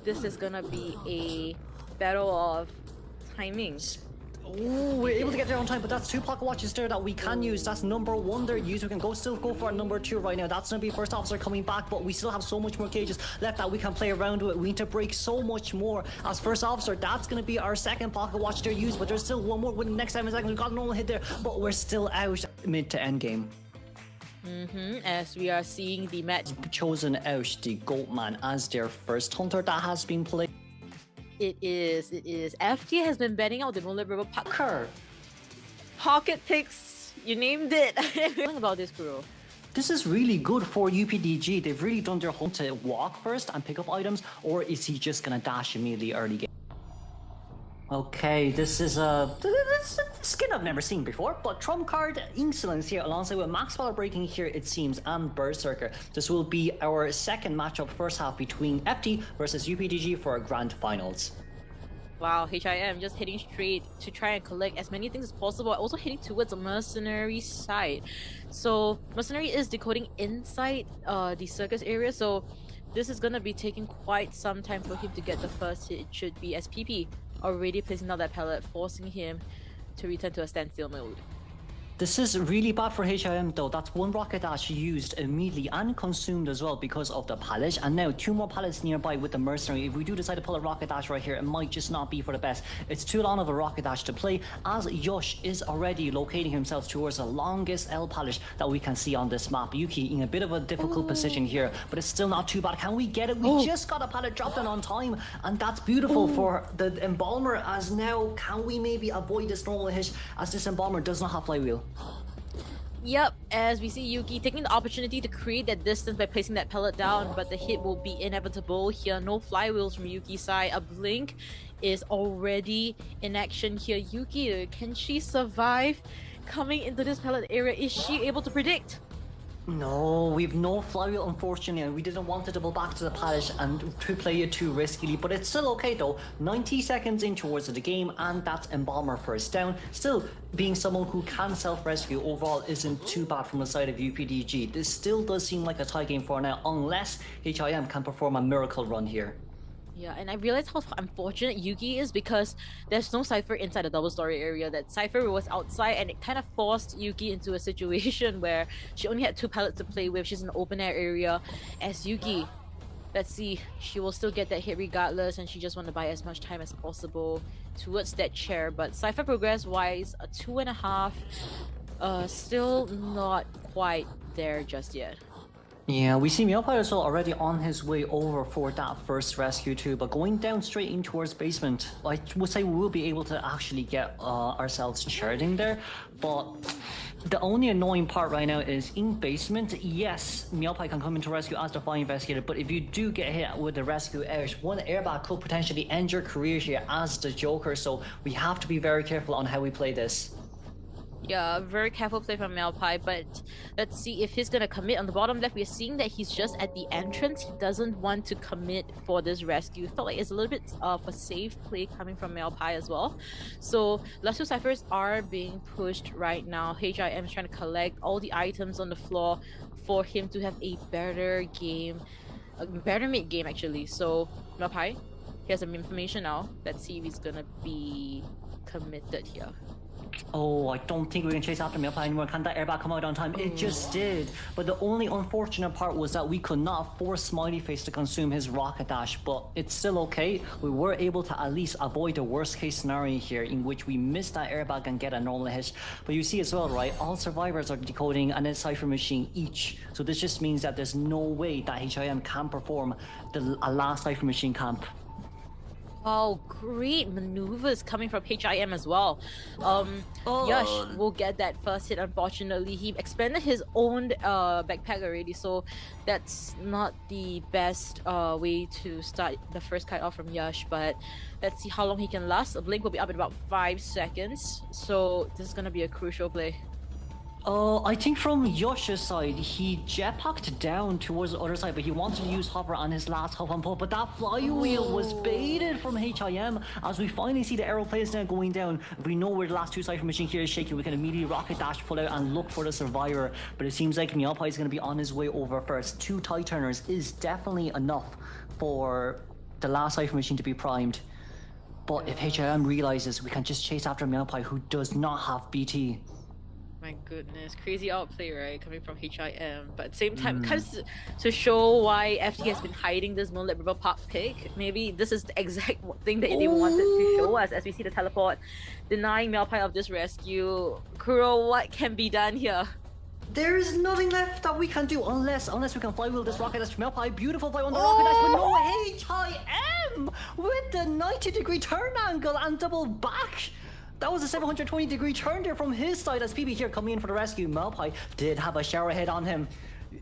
This is gonna be a battle of timings. Oh, we're able to get there on time, but that's 2 pocket watches there that we can use. That's number 1 there used. We can still go for number 2 right now. That's going to be first officer coming back, but we still have so much more cages left that we can play around with. We need to break so much more. As first officer, that's going to be our 2nd pocket watch there used, but there's still one more with the next 7 seconds. We've got a normal hit there, but we're still out mid to end game. As we are seeing the match Chosen out the Goatman as their first hunter that has been played. It is. FT has been banning out the Moru pocket picks. You named it. What about this, Kuro? This is really good for UPDG. They've really done their homework to walk first and pick up items, or is he just gonna dash immediately early game? Okay, this is a skin I've never seen before, but trump card insolence here alongside with max power breaking here, it seems, and berserker. This will be our 2nd matchup first half between FT versus UPDG for our grand finals. Wow, HIM just hitting straight to try and collect as many things as possible, also hitting towards a mercenary side. So mercenary is decoding inside the circus area, so this is gonna be taking quite some time for him to get the first hit. It should be as PP already placing out that pallet, forcing him to return to a standstill mode. This is really bad for HIM though. That's 1 rocket dash used immediately and consumed as well because of the pallet. And now 2 more pallets nearby with the mercenary. If we do decide to pull a rocket dash right here, it might just not be for the best. It's too long of a rocket dash to play, as Yosh is already locating himself towards the longest L pallet that we can see on this map. Yuki in a bit of a difficult position here, but it's still not too bad. Can we get it? We just got a pallet dropped in on time, and that's beautiful for the Embalmer. As now, can we maybe avoid this normal hit, as this Embalmer does not have flywheel? Yep, as we see Yuki taking the opportunity to create that distance by placing that pellet down, but the hit will be inevitable here. No flywheels from Yuki's side. A blink is already in action here. Yuki, can she survive coming into this pellet area? Is she able to predict? No, we've no flywheel, unfortunately, and we didn't want to double back to the palace and to play it too riskily, but it's still okay though. 90 seconds in towards the game, and that's Embalmer first down. Still, being someone who can self-rescue overall isn't too bad from the side of UPDG. This still does seem like a tie game for now, unless HIM can perform a miracle run here. Yeah, and I realized how unfortunate Yuki is because there's no Cypher inside the double story area. That Cypher was outside, and it kind of forced Yuki into a situation where she only had 2 pallets to play with. She's in an open air area as Yuki Let's see, she will still get that hit regardless, and she just want to buy as much time as possible towards that chair. But Cypher progress-wise, a 2.5, still not quite there just yet. Yeah, we see Meowpie as well already on his way over for that first rescue too, but going down straight in towards basement. I would say we will be able to actually get ourselves charging there, but the only annoying part right now is in basement, yes, Meowpie can come into rescue as the fire investigator, but if you do get hit with the rescue edge, one airbag could potentially end your career here as the Joker, so we have to be very careful on how we play this. Yeah, very careful play from Meowpie, but let's see if he's gonna commit. On the bottom left, we're seeing that he's just at the entrance. He doesn't want to commit for this rescue. Felt like it's a little bit of a safe play coming from Meowpie as well. So last two ciphers are being pushed right now. HIM is trying to collect all the items on the floor for him to have a better game, a better mid game actually. So Meowpie, he has some information now. Let's see if he's gonna be committed here. Oh, I don't think we can chase after Meowpie anymore. Can that airbag come out on time? It just did. But the only unfortunate part was that we could not force Smiley Face to consume his rocket dash, but it's still okay. We were able to at least avoid the worst case scenario here in which we miss that airbag and get a normal hit. But you see as well, right? All survivors are decoding an cipher machine each. So this just means that there's no way that HIM can perform a last cipher machine camp. Oh, great maneuvers coming from HIM as well. Yash will get that first hit. Unfortunately, he expanded his own backpack already, so that's not the best way to start the first kite off from Yash. But let's see how long he can last. A blink will be up in about 5 seconds, so this is gonna be a crucial play. I think from Yosh's side, he jetpacked down towards the other side, but he wanted to use Hopper on his last hop and pull, but that flywheel was baited from HIM. As we finally see the aeroplanes now going down, we know where the last two cipher machine here is shaking. We can immediately rocket dash, pull out, and look for the survivor. But it seems like Meowpie is going to be on his way over first. 2 tie turners is definitely enough for the last cipher machine to be primed. But if HIM realizes, we can just chase after Meowpie, who does not have BT. My goodness, crazy outplay, right? Coming from HIM, but at the same time, kind of to show why FT has been hiding this Moonlit River Park pick. Maybe this is the exact thing that they wanted to show us as we see the teleport denying Meowpie of this rescue. Kuro, what can be done here? There is nothing left that we can do unless we can flywheel this rocket dash from Meowpie. Beautiful fly on the rocket dash, but no HIM with the 90-degree turn angle and double back. That was a 720-degree turn there from his side as PB here coming in for the rescue. Meowpie did have a shower head on him.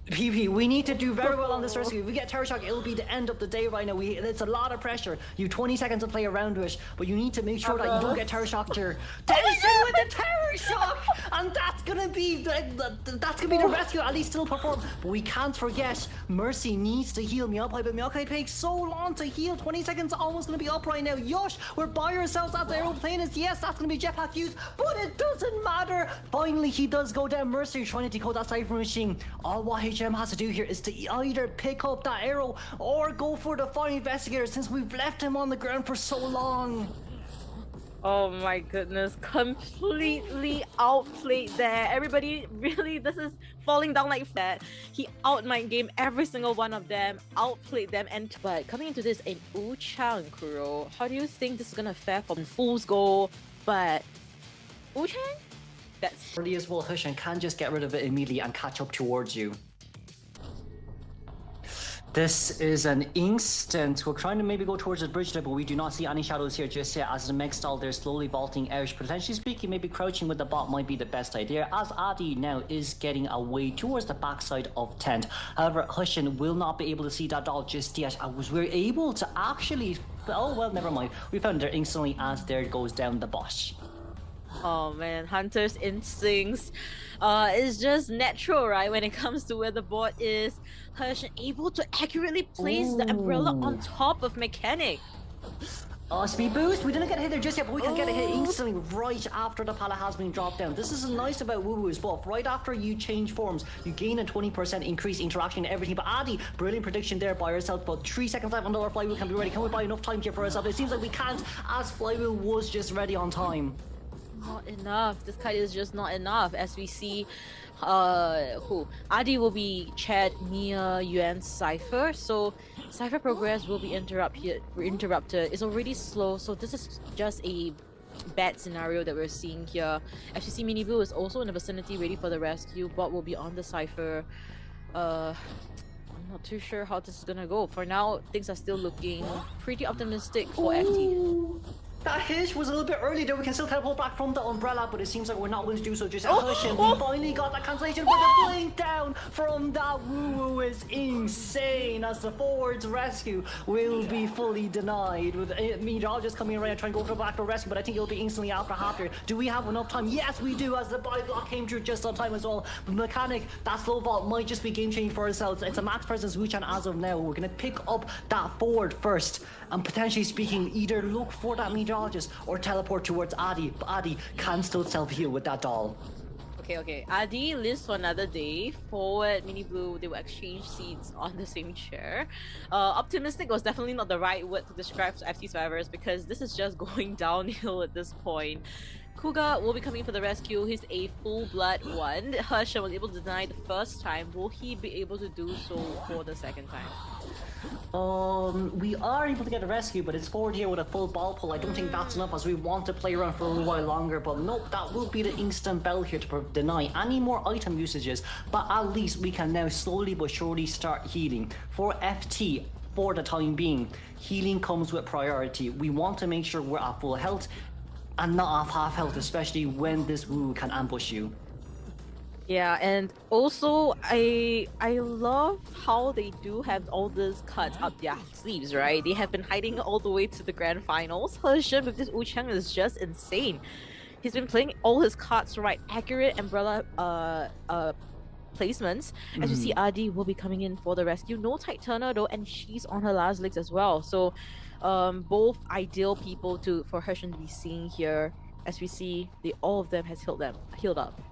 PP, we need to do very well on this rescue. If we get Terror Shock, it'll be the end of the day right now. It's a lot of pressure. You have 20 seconds to play around with, but you need to make sure that you don't get Terror Shocked here. Denison with the Terror Shock! And that's gonna be the rescue, at least still perform. But we can't forget, Mercy needs to heal Meowpie, but Meowpie takes so long to heal. 20 seconds almost gonna be up right now. Yosh, we're by ourselves at the aeroplane. Yes, that's gonna be jetpack used, but it doesn't matter. Finally, he does go down. Mercy trying to decode that cipher machine. All what HM has to do here is to either pick up that arrow or go for the fire investigator since we've left him on the ground for so long. Oh my goodness, completely outplayed there. Everybody, really, this is falling down like that. He outmind game every single one of them, outplayed them, but coming into this in Chang, Kuro, how do you think this is gonna fare from Fool's Goal? But Chang? That's early as well. Heshen can just get rid of it immediately and catch up towards you. This is an instant. We're trying to maybe go towards the bridge there, but we do not see any shadows here just yet as the Meg stall there slowly vaulting out. Potentially speaking, maybe crouching with the bot might be the best idea as Adi now is getting away towards the backside of tent. However, Heshen will not be able to see that doll just yet. We're able to actually... Oh, well, never mind. We found her instantly as there goes down the bot. Oh man, Hunter's instincts is just natural, right? When it comes to where the bot is, Heshen able to accurately place the umbrella on top of Mechanic. Speed boost. We didn't get a hit there just yet, but we can get a hit instantly right after the pallet has been dropped down. This is nice about Woo-Woo's buff. Right after you change forms, you gain a 20% increase interaction and everything. But Adi, brilliant prediction there by herself. About 3 seconds left until our flywheel can be ready. Can we buy enough time here for ourselves? It seems like we can't, as flywheel was just ready on time. Not enough. This kite is just not enough. As we see, Adi will be chaired near Yuan's cipher. So Cypher progress will be interrupted. It's already slow, so this is just a bad scenario that we're seeing here. As you see, Mini Blue is also in the vicinity, ready for the rescue. Bot will be on the Cypher. I'm not too sure how this is gonna go. For now, things are still looking pretty optimistic for FT. That hit was a little bit early there. We can still teleport back from the umbrella, but it seems like we're not going to do so just at Heshen. We finally got that cancellation, but the blink down from that woo-woo is insane as the forward's rescue will be fully denied. With meteorologist coming around trying to go for back for rescue, but I think it'll be instantly after. Do we have enough time? Yes, we do, as the buy block came through just on time as well. But Mechanic, that slow vault might just be game changing for ourselves. It's a max presence Wuchan as of now. We're going to pick up that forward first and potentially speaking either look for that meteorologist or teleport towards Adi, but Adi can still self-heal with that doll. Okay. Adi lives for another day. Forward, Mini Blue, they will exchange seats on the same chair. Optimistic was definitely not the right word to describe FC survivors because this is just going downhill at this point. Kuga will be coming for the rescue. He's a full-blood one. Heshen was able to deny the first time. Will he be able to do so for the second time? We are able to get a rescue, but it's forward here with a full ball pull. I don't think that's enough as we want to play around for a little while longer, but nope, that will be the instant bell here to deny any more item usages, but at least we can now slowly but surely start healing. For FT, for the time being, healing comes with priority. We want to make sure we're at full health and not at half health, especially when this woo can ambush you. Yeah, and also I love how they do have all these cuts up their sleeves, right? They have been hiding all the way to the grand finals. Heshen with this Chang is just insane. He's been playing all his cards right, accurate umbrella placements. As you see, Adi will be coming in for the rescue. No tight turner though, and she's on her last legs as well. So both ideal people for Heshen to be seeing here. As we see, all of them has healed up.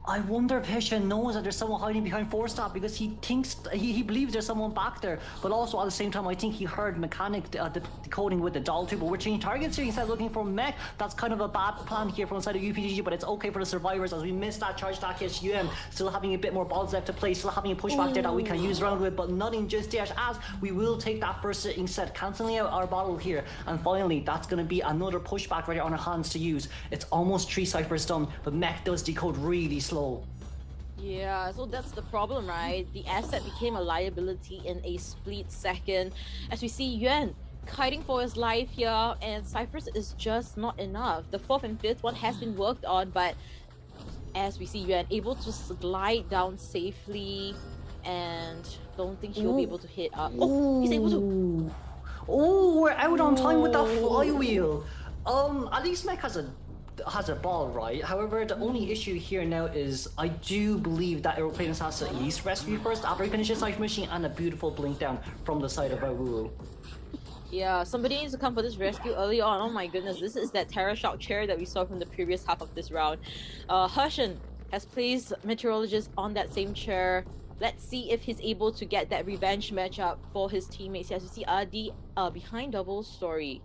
I wonder if Heshen knows that there's someone hiding behind 4-stop because he thinks he believes there's someone back there, but also at the same time I think he heard Mechanic decoding with the doll too. But we're changing targets here instead of looking for Mech. That's kind of a bad plan here from the side of UPDG, but it's okay for the survivors as we missed that charge that hit still having a bit more balls left to play, still having a pushback there that we can use around with, but nothing just yet as we will take that first sitting set, cancelling out our bottle here, and finally that's going to be another pushback right on our hands to use. It's almost 3 ciphers done, but Mech does decode really slow. Yeah, so that's the problem, right? The asset became a liability in a split second. As we see Yuan kiting for his life here, and Cyphers is just not enough. The 4th and 5th one has been worked on, but as we see Yuan able to glide down safely, and don't think she'll be able to hit up. Oh, he's able to. Oh, we're out on time with that flywheel. At least Mech has a ball, right? However, the only issue here now is I do believe that Aeroplanus has to at least rescue first after he finishes Cypher Machine, and a beautiful blink down from the side of Moru. Yeah, somebody needs to come for this rescue early on. Oh my goodness, this is that Terror Shock chair that we saw from the previous half of this round. Heshen has placed Meteorologist on that same chair. Let's see if he's able to get that revenge matchup for his teammates. As you see, Adi behind double story.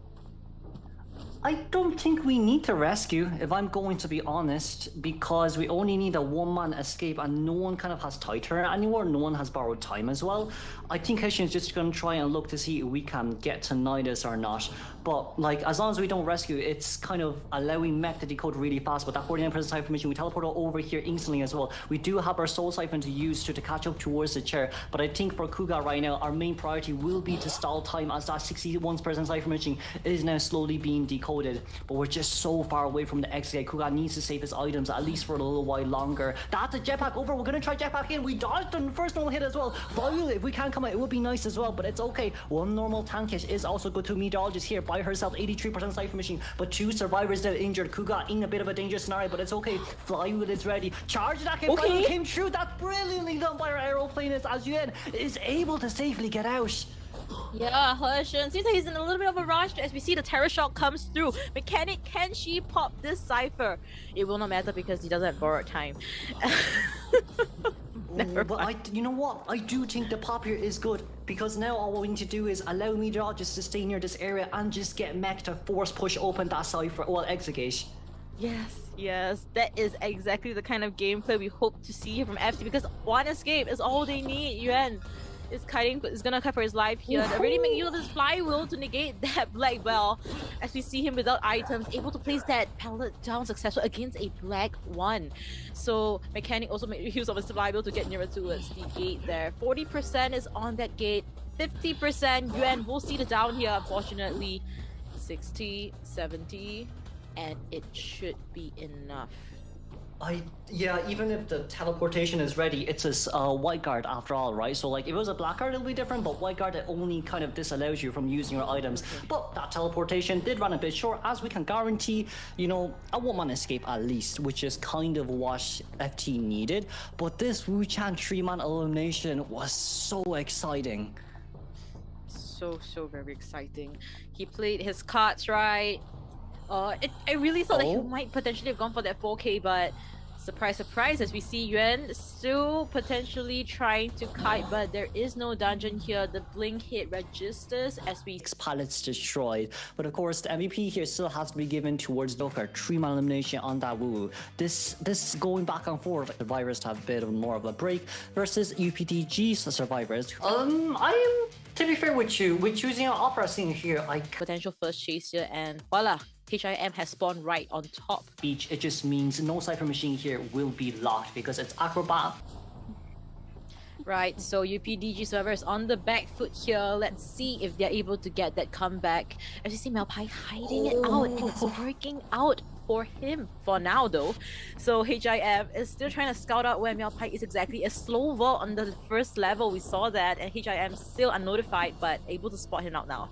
I don't think we need to rescue, if I'm going to be honest, because we only need a one-man escape and no one kind of has tight turn anymore, no one has borrowed time as well. I think Heshen is just going to try and look to see if we can get to Nidus or not. But like, as long as we don't rescue, it's kind of allowing Mech to decode really fast. But that 49% Cypher Mission, we teleport over here instantly as well. We do have our Soul Siphon to use to catch up towards the chair. But I think for Kuga right now, our main priority will be to stall time as that 61% Cypher Mission is now slowly being decoded. But we're just so far away from the exit. Kuga needs to save his items at least for a little while longer. That's a jetpack over. We're going to try jetpack in. We dodged on the first normal hit as well. Finally, if we can come out, it would be nice as well. But it's okay. One normal tank hit is also good to meteorologist here by herself. 83% Cypher Machine. But 2 survivors that are injured. Kuga in a bit of a dangerous scenario, but it's okay. Flywheel is ready. Charge that hit. Finally came through. That's brilliantly done by our aeroplanist as Yuan is able to safely get out. Yeah, Heshen seems like he's in a little bit of a rush as we see the Terror Shock comes through. Mechanic, can she pop this Cypher? It will not matter because he doesn't have borrowed time. But you know what? I do think the pop here is good because now all we need to do is allow meteorologists to stay near this area and just get Mech to force push open that Cypher, well, exit gate. Yes, that is exactly the kind of gameplay we hope to see here from FC because one escape is all they need, Yuan. is gonna kite for his life here. They're already making use of this flywheel to negate that black bell. As we see him without items, able to place that pallet down successful against a black one. So Mechanic also made use of his flywheel to get nearer towards the gate there. 40% is on that gate. 50% Yuan will see the down here, unfortunately. 60, 70, and it should be enough. Yeah, even if the teleportation is ready, it's a white guard after all, right? So like if it was a black guard, it'll be different, but white guard, it only kind of disallows you from using your items. But that teleportation did run a bit short, as we can guarantee, you know, a one-man escape at least, which is kind of what FT needed. But this Wu Chang 3-man elimination was so exciting. So very exciting. He played his cards right. I really thought that he might potentially have gone for that 4K, but surprise, surprise, as we see Yuan still potentially trying to kite, but there is no dungeon here. The blink hit registers as we... 6 pallets destroyed, but of course the MVP here still has to be given towards Docker. 3-man elimination on that Wu. This going back and forth, survivors to have a bit of more of a break versus UPDG's survivors. I am, to be fair with you, with choosing an opera scene here, potential first chase here, and voila, HIM has spawned right on top. Beach, it just means no Cypher machine here will be locked because it's Acrobat. Right, so UPDG survivors on the back foot here. Let's see if they're able to get that comeback. As you see Malpai hiding it out, and it's working out for him for now though. So HIM is still trying to scout out where Malpai is exactly. A slow vault on the first level, we saw that, and HIM still unnotified but able to spot him out now.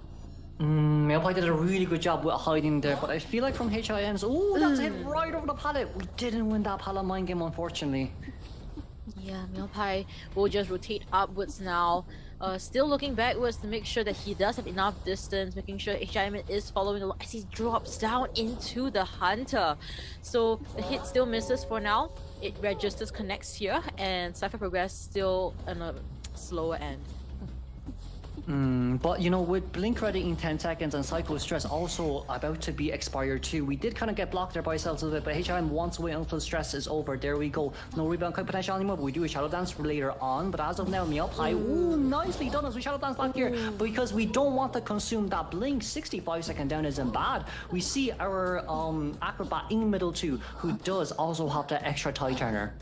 Malpai did a really good job with hiding there, but I feel like from HIM's... Oh, that's hit right over the pallet. We didn't win that pallet mine game, unfortunately. Yeah, Malpai will just rotate upwards now. Still looking backwards to make sure that he does have enough distance, making sure HIM is following along as he drops down into the Hunter. So the hit still misses for now. It registers, connects here, and Cypher progress still on a slower end. But you know, with Blink ready in 10 seconds and Psycho Stress also about to be expired too, we did kind of get blocked there by ourselves a little bit, but HIM wants to wait until stress is over. There we go. No rebound potential anymore, but we do a Shadow Dance later on. But as of now, Meowpai, ooh, nicely done as we Shadow Dance back here. Because we don't want to consume that Blink. 65-second down isn't bad. We see our Acrobat in middle too, who does also have that extra tie turner.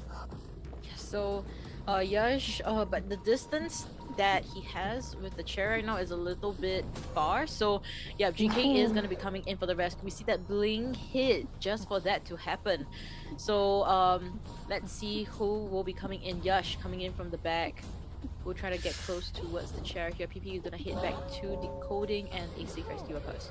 So, Yash, but the distance that he has with the chair right now is a little bit far. So yeah, GK is going to be coming in for the rescue. We see that Bling hit just for that to happen. So let's see who will be coming in. Yash coming in from the back. We'll try to get close towards the chair here. PP is going to hit back to decoding and a safe rescue occurs.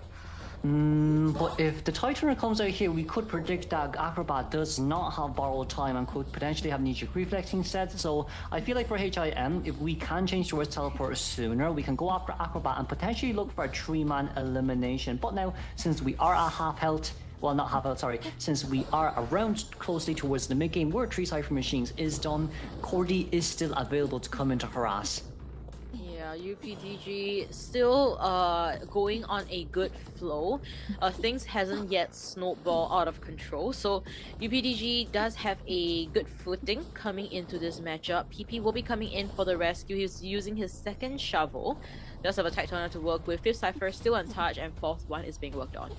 But if the Titan comes out here, we could predict that Acrobat does not have borrowed time and could potentially have knee-jerk reflex instead. So I feel like for HIM, if we can change towards teleport sooner, we can go after Acrobat and potentially look for a 3-man elimination. But now, since we are at half health, well, not half health, sorry, since we are around closely towards the mid-game where 3 Cypher machines is done, Cordy is still available to come in to harass. UPDG still going on a good flow. Things hasn't yet snowballed out of control, so UPDG does have a good footing coming into this matchup. PP will be coming in for the rescue. He's using his second shovel. Does have a tight turner to work with. 5th Cypher still untouched, and 4th one is being worked on.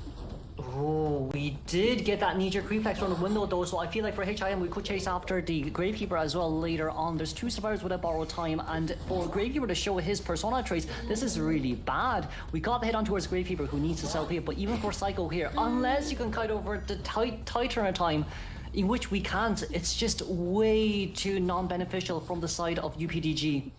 Oh, we did get that knee-jerk reflex from the window though, so I feel like for HIM we could chase after the Gravekeeper as well later on. There's 2 survivors with a borrowed time, and for Gravekeeper to show his persona traits, this is really bad. We got the hit on towards Gravekeeper who needs to self-heal, but even for Psycho here, unless you can kite over the tight turn time, in which we can't, it's just way too non-beneficial from the side of UPDG.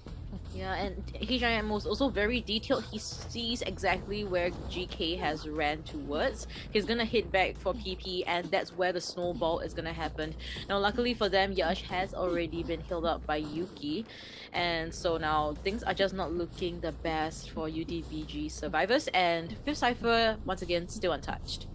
Yeah, and HIM was also very detailed. He sees exactly where GK has ran towards. He's gonna hit back for PP, and that's where the snowball is gonna happen. Now, luckily for them, Yash has already been healed up by Yuki, and so now things are just not looking the best for UDBG survivors, and 5th Cypher, once again, still untouched.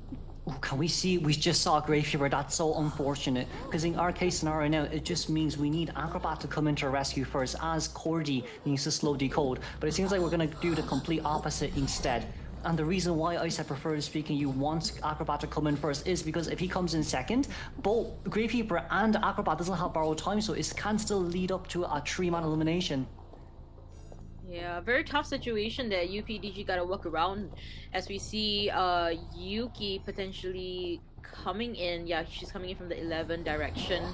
Oh, can we see? We just saw a Gravekeeper. That's so unfortunate. Because in our case scenario now, it just means we need Acrobat to come into rescue first, as Cordy needs to slow decode. But it seems like we're going to do the complete opposite instead. And the reason why I said prefer speaking you want Acrobat to come in first is because if he comes in second, both Gravekeeper and Acrobat doesn't have borrowed time, so it can still lead up to a 3-man elimination. Yeah, very tough situation that UPDG gotta work around as we see Yuki potentially coming in. Yeah, she's coming in from the 11 direction.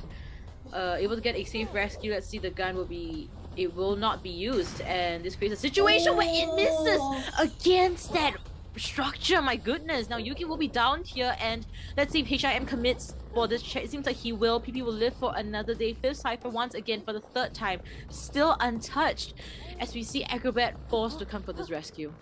Able to get a safe rescue. Let's see, the gun will not be used, and this creates a situation where it misses against that structure. My goodness, now Yuki will be down here, and let's see if Him commits for this check. It seems like he will. PP will live for another day. Fifth Cypher once again for the third time, still untouched, as we see Acrobat forced to come for this rescue.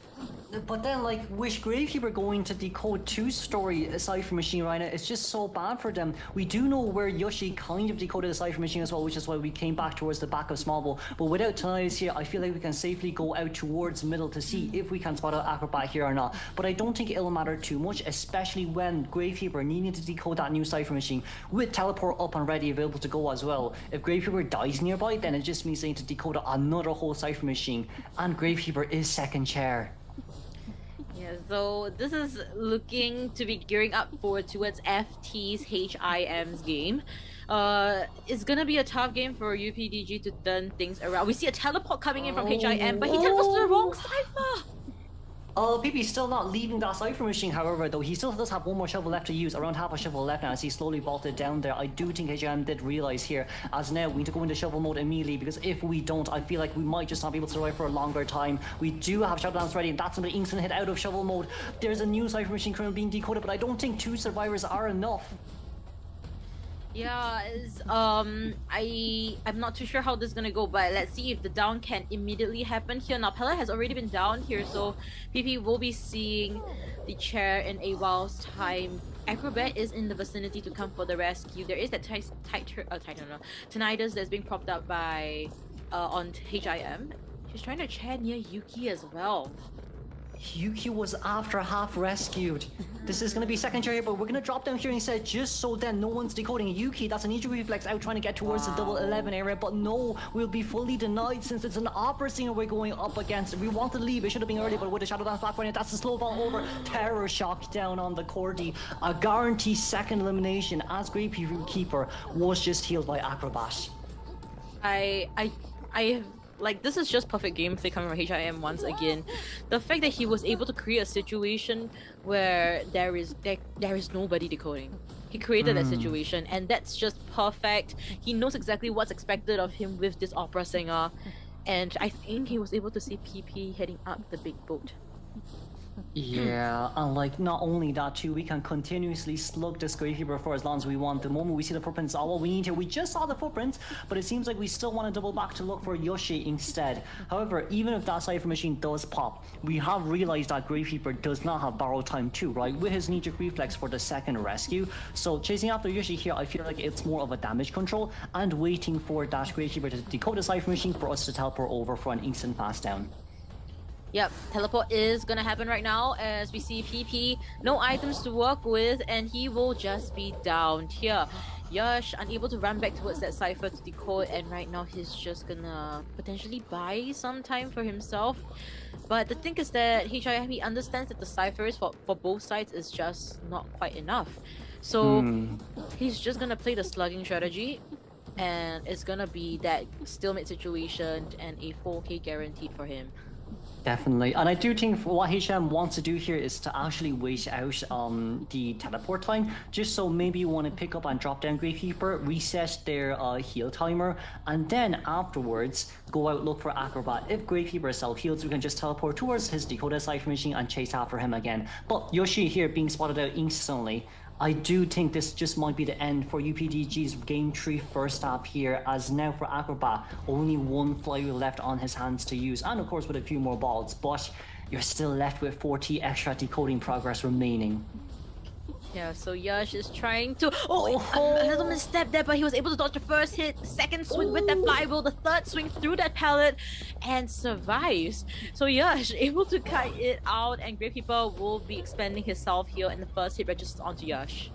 But then, like, wish Gravekeeper going to decode 2-story Cypher Machine right now, it's just so bad for them. We do know where Yoshi kind of decoded the Cypher Machine as well, which is why we came back towards the back of Small Ball. But without Tinnitus here, I feel like we can safely go out towards middle to see if we can spot out Acrobat here or not. But I don't think it'll matter too much, especially when Gravekeeper needing to decode that new Cypher Machine with Teleport up and ready, available to go as well. If Gravekeeper dies nearby, then it just means they need to decode another whole Cypher Machine. And Gravekeeper is second chair. Yeah, so this is looking to be gearing up forward towards FT's HIM's game. It's gonna be a tough game for UPDG to turn things around. We see a teleport coming in from HIM, but he teleports to the wrong Cypher! PP still not leaving that Cypher Machine, however, though he still does have one more shovel left to use, around half a shovel left now as he slowly vaulted down there. I do think HM did realize here, as now we need to go into shovel mode immediately, because if we don't, I feel like we might just not be able to survive for a longer time. We do have shovel downs ready, and that's another instant hit out of shovel mode. There's a new Cypher Machine currently being decoded, but I don't think 2 survivors are enough. Yeah, I'm not too sure how this is gonna go, but let's see if the down can immediately happen here. Now Pella has already been down here, so PP will be seeing the chair in a while's time. Acrobat is in the vicinity to come for the rescue. There is that tinnitus that's being propped up by on HIM. She's trying to chair near Yuki as well. Yuki was after half rescued. This is going to be second chair here, but we're going to drop down here instead, just so then no one's decoding Yuki. That's an injury reflex out trying to get towards the double 11 area, but no, we'll be fully denied since it's an opera singer we're going up against. We wanted to leave, it should have been early, but with a shadow dance back for it, that's the slow fall over. Terror shock down on the Cordy. A guaranteed second elimination as Gravekeeper was just healed by Acrobat. Like, this is just perfect gameplay coming from HIM once again. The fact that he was able to create a situation where there is nobody decoding. He created that situation, and that's just perfect. He knows exactly what's expected of him with this opera singer, and I think he was able to see PP heading up the big boat. Yeah, and like not only that too, we can continuously slug this Gravekeeper for as long as we want. The moment we see the footprints, all what we need here, we just saw the footprints, but it seems like we still want to double back to look for Yoshi instead. However, even if that Cypher Machine does pop, we have realized that Gravekeeper does not have borrowed time too, right? With his knee-jerk reflex for the second rescue. So chasing after Yoshi here, I feel like it's more of a damage control and waiting for that Gravekeeper to decode the Cypher Machine for us to teleport over for an instant pass down. Yep, teleport is gonna happen right now as we see PP, no items to work with, and he will just be down here. Yash unable to run back towards that Cypher to decode, and right now he's just gonna potentially buy some time for himself. But the thing is that HIM, he understands that the Cyphers for both sides is just not quite enough. So he's just gonna play the slugging strategy, and it's gonna be that stalemate situation and a 4K guaranteed for him. Definitely, and I do think what HM wants to do here is to actually wait out the teleport time, just so maybe you want to pick up and drop down Gravekeeper, reset their heal timer, and then afterwards go out look for Acrobat. If Gravekeeper is self-healed, we can just teleport towards his decoded Cypher Machine and chase after him again. But Yoshi here being spotted out instantly, I do think this just might be the end for UPDG's Game 3 first half here, as now for Acrobat, only one flywheel left on his hands to use, and of course with a few more balls, but you're still left with 40 extra decoding progress remaining. Yeah, so Yash is trying to... a little misstep there, but he was able to dodge the first hit, second swing with that flywheel, the third swing through that pallet, and survives. So Yash able to kite it out, and Gravekeeper will be expanding his self heal, and the first hit registers onto Yash.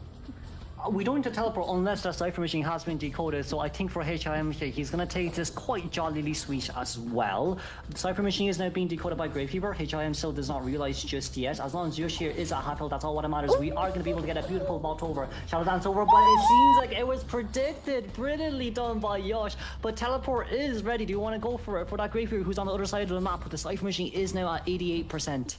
We don't need to teleport unless that Cypher Machine has been decoded, so I think for HIM here, he's going to take this quite jollily sweet as well. The Cypher Machine is now being decoded by Gravekeeper. HIM still does not realize just yet. As long as Yush here is at half health, that's all what matters. We are going to be able to get a beautiful vault over. Shadow Dance over, but it seems like it was predicted. Brilliantly done by Yush. But teleport is ready. Do you want to go for it? For that Gravekeeper who's on the other side of the map, but the Cypher Machine is now at 88%.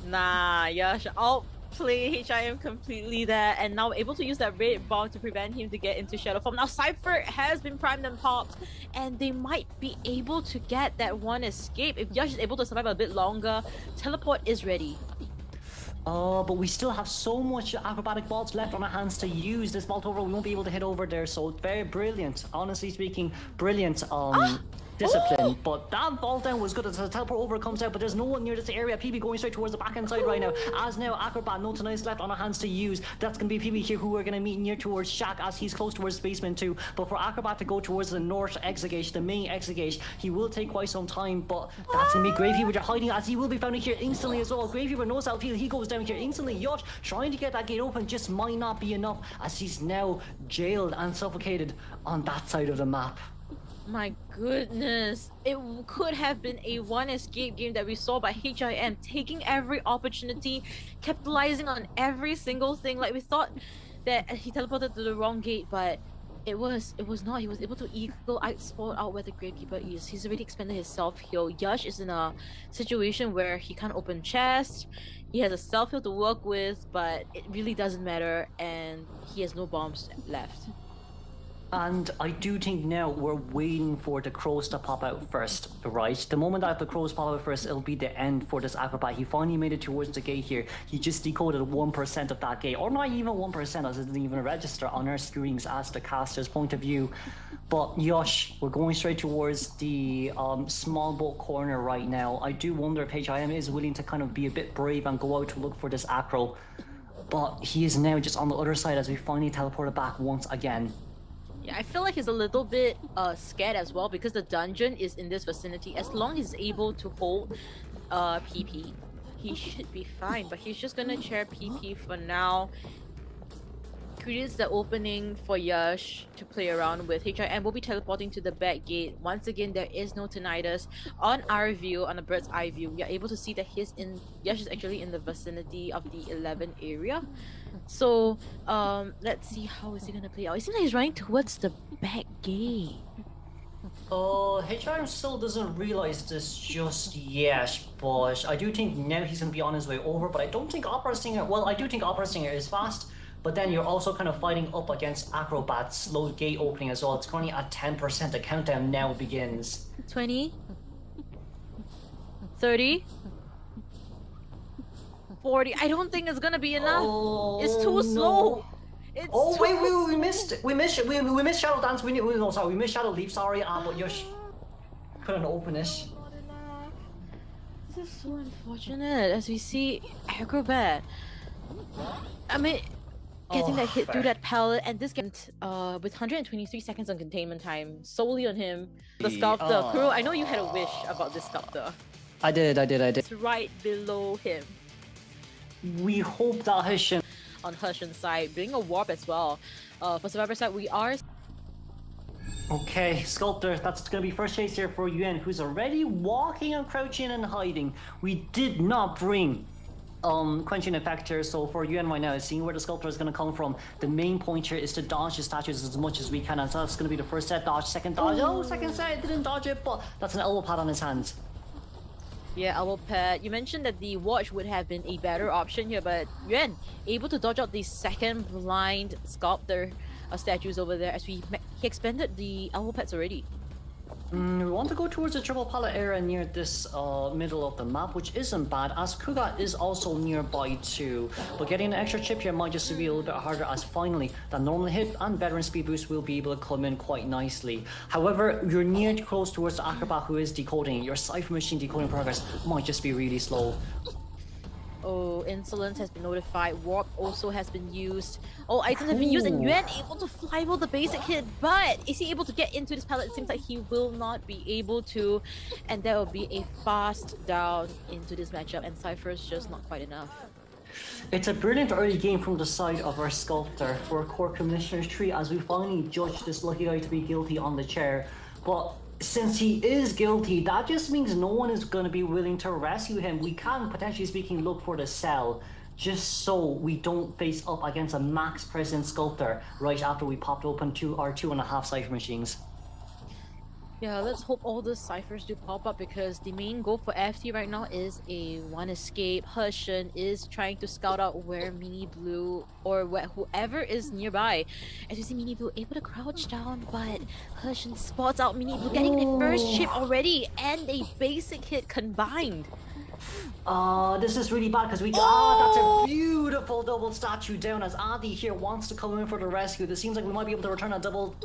Nah, Yash, I'll play HIM completely there, and now able to use that red bomb to prevent him to get into Shadow Form. Now Cypher has been primed and popped, and they might be able to get that one escape. If Yash is able to survive a bit longer, teleport is ready. But we still have so much acrobatic vaults left on our hands to use this vault over. We won't be able to hit over there, so very brilliant. Honestly speaking, brilliant. Discipline, but that vault down was good as the teleport over comes out, but there's no one near this area. PB going straight towards the back end side right now. As now Acrobat, no tonights left on our hands to use. That's going to be PB here who we're going to meet near towards Shaq as he's close towards Spaceman too. But for Acrobat to go towards the north exit gate, the main exit gate, he will take quite some time, but that's going to be Gravey with hiding as he will be found here instantly as well. Gravey with no self-heal, he goes down here instantly. Yosh trying to get that gate open just might not be enough as he's now jailed and suffocated on that side of the map. My goodness, it could have been a one escape game that we saw by HIM, taking every opportunity, capitalizing on every single thing. Like, we thought that he teleported to the wrong gate, but it was not. He was able to eagle spot out where the Gravekeeper is. He's already expended his self-heal. Yash is in a situation where he can't open chest. He has a self-heal to work with, but it really doesn't matter, and he has no bombs left. And I do think now we're waiting for the crows to pop out first, right? The moment that the crows pop out first, it'll be the end for this Acrobat. He finally made it towards the gate here. He just decoded 1% of that gate, or not even 1%, as it didn't even register on our screens as the caster's point of view. But Yosh, we're going straight towards the small boat corner right now. I do wonder if HIM is willing to kind of be a bit brave and go out to look for this acro. But he is now just on the other side as we finally teleported back once again. Yeah, I feel like he's a little bit scared as well because the dungeon is in this vicinity. As long as he's able to hold PP, he should be fine. But he's just gonna chair PP for now. Creates the opening for Yash to play around with. HIM will be teleporting to the back gate. Once again, there is no tinnitus. On our view, on a bird's eye view, we are able to see that Yash is actually in the vicinity of the 11 area. So, let's see how is he gonna play out. It seems like he's running towards the back gate. HIM still doesn't realize this just yet, but I do think now he's gonna be on his way over. But I don't think Opera Singer. Well, I do think Opera Singer is fast. But then you're also kind of fighting up against Acrobat's slow gate opening as well. It's currently at 10%. The countdown now begins. 20, 30, 40. I don't think it's gonna be enough. It's too slow. It's we missed Shadow Dance. We missed Shadow Leap. Sorry, but Yosh couldn't open it. This is so unfortunate as we see Acrobat. I mean, getting that hit through that pallet, and this game with 123 seconds on containment time solely on him. The Sculptor. Kuro, I know you had a wish about this Sculptor. I did. It's right below him. We hope that Heshen on Heshen's side, bring a warp as well. For Survivor side, we are. Okay, Sculptor, that's gonna be first chase here for Yuan, who's already walking and crouching and hiding. We did not bring quenching effect here, so for Yuan right now, seeing where the Sculptor is going to come from, the main point here is to dodge the statues as much as we can, and so that's going to be the first set dodge, second dodge, second set, didn't dodge it, but that's an elbow pad on his hands. Yeah, elbow pad. You mentioned that the watch would have been a better option here, but Yuan able to dodge out the second blind Sculptor statues over there as he expended the elbow pads already. We want to go towards the triple pallet area near this middle of the map, which isn't bad, as Kuga is also nearby too. But getting an extra chip here might just be a little bit harder, as finally that normal hit and veteran speed boost will be able to come in quite nicely. However, you're near close towards the Acrobat who is decoding. Your Cypher Machine decoding progress might just be really slow. Oh, Insolence has been notified. Warp also has been used. All items have been used, and Yuan able to fly with the basic hit. But is he able to get into this pallet? It seems like he will not be able to, and there will be a fast down into this matchup. And Cypher's just not quite enough. It's a brilliant early game from the side of our Sculptor for Court Commissioner's Tree as we finally judge this lucky guy to be guilty on the chair. But since he is guilty, that just means no one is going to be willing to rescue him. We can, potentially speaking, look for the cell, just so we don't face up against a max present Sculptor right after we popped open our 2.5 cipher machines. Yeah, let's hope all the ciphers do pop up, because the main goal for FT right now is a one escape. Heshen is trying to scout out where Mini Blue or whoever is nearby. As you see Mini Blue able to crouch down, but Heshen spots out Mini Blue getting the first chip already and a basic hit combined. This is really bad because that's a beautiful double statue down as Adi here wants to come in for the rescue. This seems like we might be able to return a double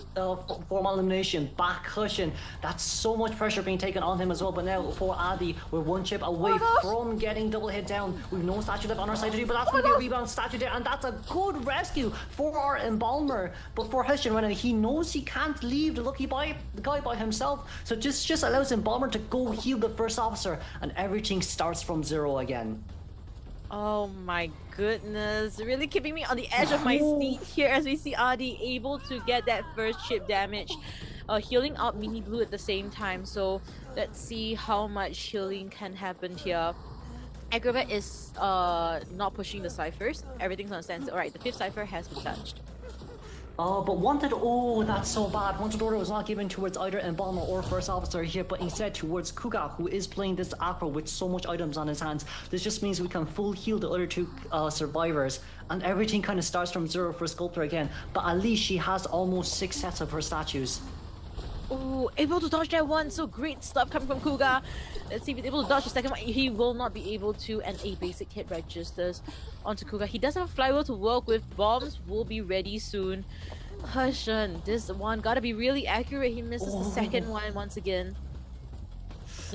formal elimination back Heshen. That's so much pressure being taken on him as well, but now for Adi, we're one chip away from getting double hit down. We've no statue left on our side to do, but that's going to be a rebound statue there, and that's a good rescue for our Embalmer. But for Heshen right now, he knows he can't leave the lucky guy by himself, so just allows Embalmer to go heal the first officer, and everything starts from zero again. Oh my goodness, really keeping me on the edge of my seat here as we see Adi able to get that first chip damage, healing up Mini Blue at the same time. So let's see how much healing can happen here. Acrobat is not pushing the ciphers, everything's on standstill. Alright, the 5th cipher has been touched. But Wanted, that's so bad. Wanted order was not given towards either Embalmer or First Officer here, but instead towards Kuga, who is playing this Acro with so much items on his hands. This just means we can full heal the other 2 survivors, and everything kind of starts from zero for Sculptor again, but at least she has almost 6 sets of her statues. Oh, able to dodge that one, so great stuff coming from Kuga. Let's see if he's able to dodge the second one. He will not be able to, and a basic hit registers onto Kuga. He does have a flywheel to work with. Bombs will be ready soon. Heshen, this one gotta be really accurate. He misses the second one once again.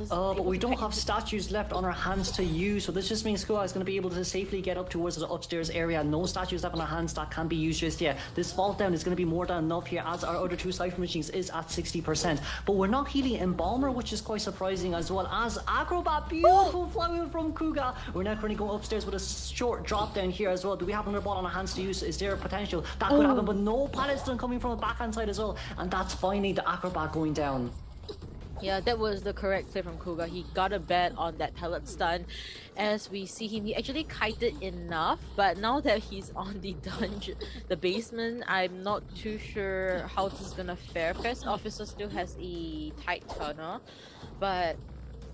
But we don't have statues left on our hands to use, so this just means Kuga is going to be able to safely get up towards the upstairs area. No statues left on our hands that can be used just yet. This fall down is going to be more than enough here as our other 2 cipher machines is at 60%. But we're not healing Embalmer, which is quite surprising, as well as Acrobat. Beautiful flywheel from Kuga. We're now currently going upstairs with a short drop down here as well. Do we have another ball on our hands to use? Is there a potential that could happen? But no pallets done coming from the backhand side as well, and that's finally the Acrobat going down. Yeah, that was the correct play from Kuga. He got a bet on that pellet stun. As we see him, he actually kited enough, but now that he's on the dungeon, the basement, I'm not too sure how this is gonna fare. First Officer still has a tight tunnel, but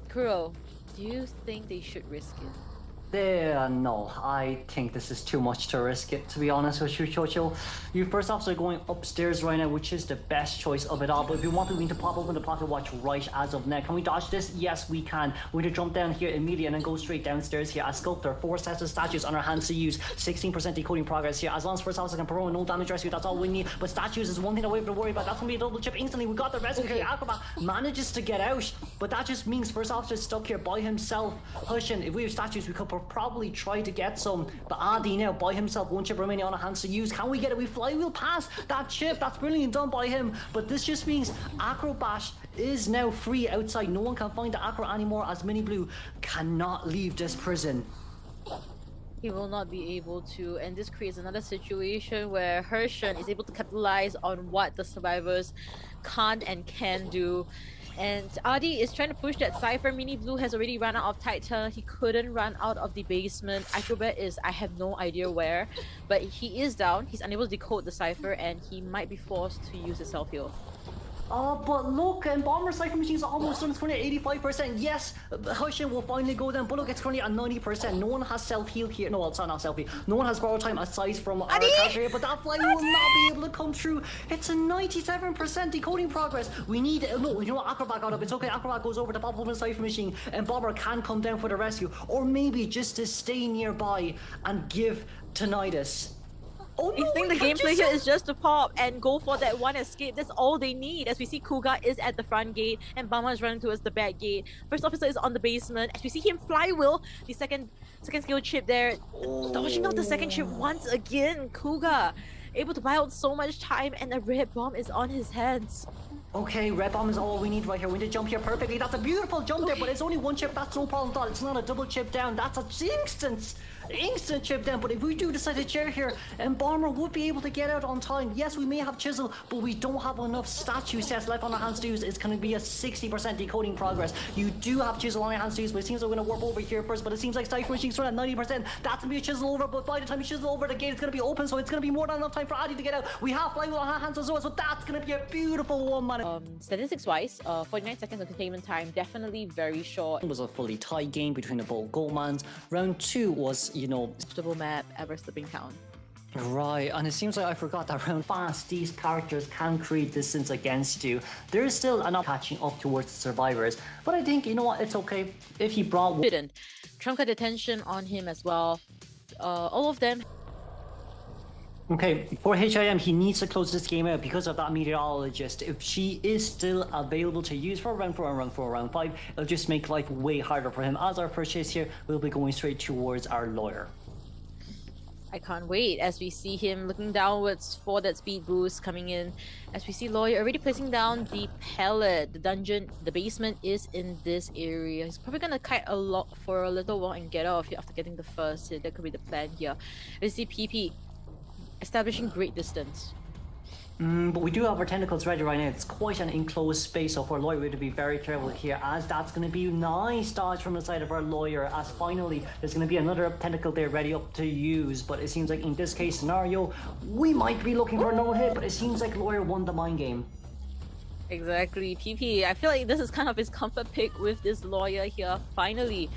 Kuro, do you think they should risk it? No, I think this is too much to risk it, to be honest with you, Chocho. You first officer going upstairs right now, which is the best choice of it all, but if we want to, we need to pop open the pocket watch right as of now. Can we dodge this? Yes, we can. We need to jump down here immediately and then go straight downstairs here as Sculptor. 4 sets of statues on our hands to use. 16% decoding progress here. As long as first officer can perform no damage rescue, that's all we need. But statues is one thing that we have to worry about. That's going to be a double chip instantly. We got the rescue here. Acrobat manages to get out, but that just means first officer is stuck here by himself. Heshen, if we have statues, we could probably try to get some, but Adi now by himself, 1 chip remaining on our hands to use. Can we get it? We flywheel past that chip. That's brilliant done by him, but this just means Acrobat is now free outside. No one can find the Acro anymore as Mini Blue cannot leave this prison. He will not be able to, and this creates another situation where Heshen is able to capitalize on what the survivors can't and can do. And Adi is trying to push that cipher. Mini Blue has already run out of tight tunnel. He couldn't run out of the basement. Acrobat is, I have no idea where, but he is down. He's unable to decode the cipher, and he might be forced to use his self-heal. But look, Embalmer cipher machines are almost done. It's currently at 85%. Yes, Heshen will finally go down, but look, it's currently at 90%. No one has self-heal here. No, it's not self-heal. No one has borrowed time aside from our character here, but that fly will not be able to come through. It's a 97% decoding progress. We need, no, you know what, Acrobat got up. It's okay, Acrobat goes over to pop open cipher machine, and Embalmer can come down for the rescue, or maybe just to stay nearby and give tinnitus. I think the gameplay here is just to pop and go for that one escape. That's all they need. As we see Kuga is at the front gate and Bama is running towards the back gate. First officer is on the basement. As we see him flywheel the second skill chip there. Dodging out the second chip once again. Kuga able to buy out so much time, and a red bomb is on his hands. Okay, red bomb is all we need right here. We need to jump here perfectly. That's a beautiful jump there, but it's only one chip. That's no problem at all. It's not a double chip down. That's an instant chip down. But if we do decide to chair here, and Bomber would be able to get out on time. Yes, we may have Chisel, but we don't have enough statue sets left on our hands to use. It's going to be a 60% decoding progress. You do have Chisel on your hands to use, but it seems like we're going to warp over here first. But it seems like Cypher Machine's running at 90%. That's going to be a Chisel over, but by the time you Chisel over, the gate is going to be open, so it's going to be more than enough time for Addy to get out. We have Flywheel on our hands as well, so that's going to be a beautiful one, man. Statistics-wise, 49 seconds of containment time, definitely very short. It was a fully tied game between the both Goatmans. Round 2 was, you know, Double map, ever slipping town. right, and it seems like I forgot that round fast these characters can create distance against you. There is still enough catching up towards the survivors, but I think, you know what, it's okay if he brought... Didn't. Trump had detention on him as well. All of them. Okay, for HIM, he needs to close this game out because of that meteorologist. If she is still available to use for round 4 and round 5, it'll just make life way harder for him. As our first chase here, we'll be going straight towards our lawyer. I can't wait as we see him looking downwards for that speed boost coming in. As we see Lawyer already placing down the pellet. The dungeon, the basement is in this area. He's probably gonna kite a lot for a little while and get off here after getting the first hit. That could be the plan here. We see PP establishing great distance. But we do have our tentacles ready right now. It's quite an enclosed space, so for Lawyer we have to be very careful here, as that's going to be nice dodge from the side of our Lawyer, as finally there's going to be another tentacle there ready up to use. But it seems like in this case scenario, we might be looking for no hit, but it seems like Lawyer won the mind game. Exactly, PP. I feel like this is kind of his comfort pick with this Lawyer here, finally.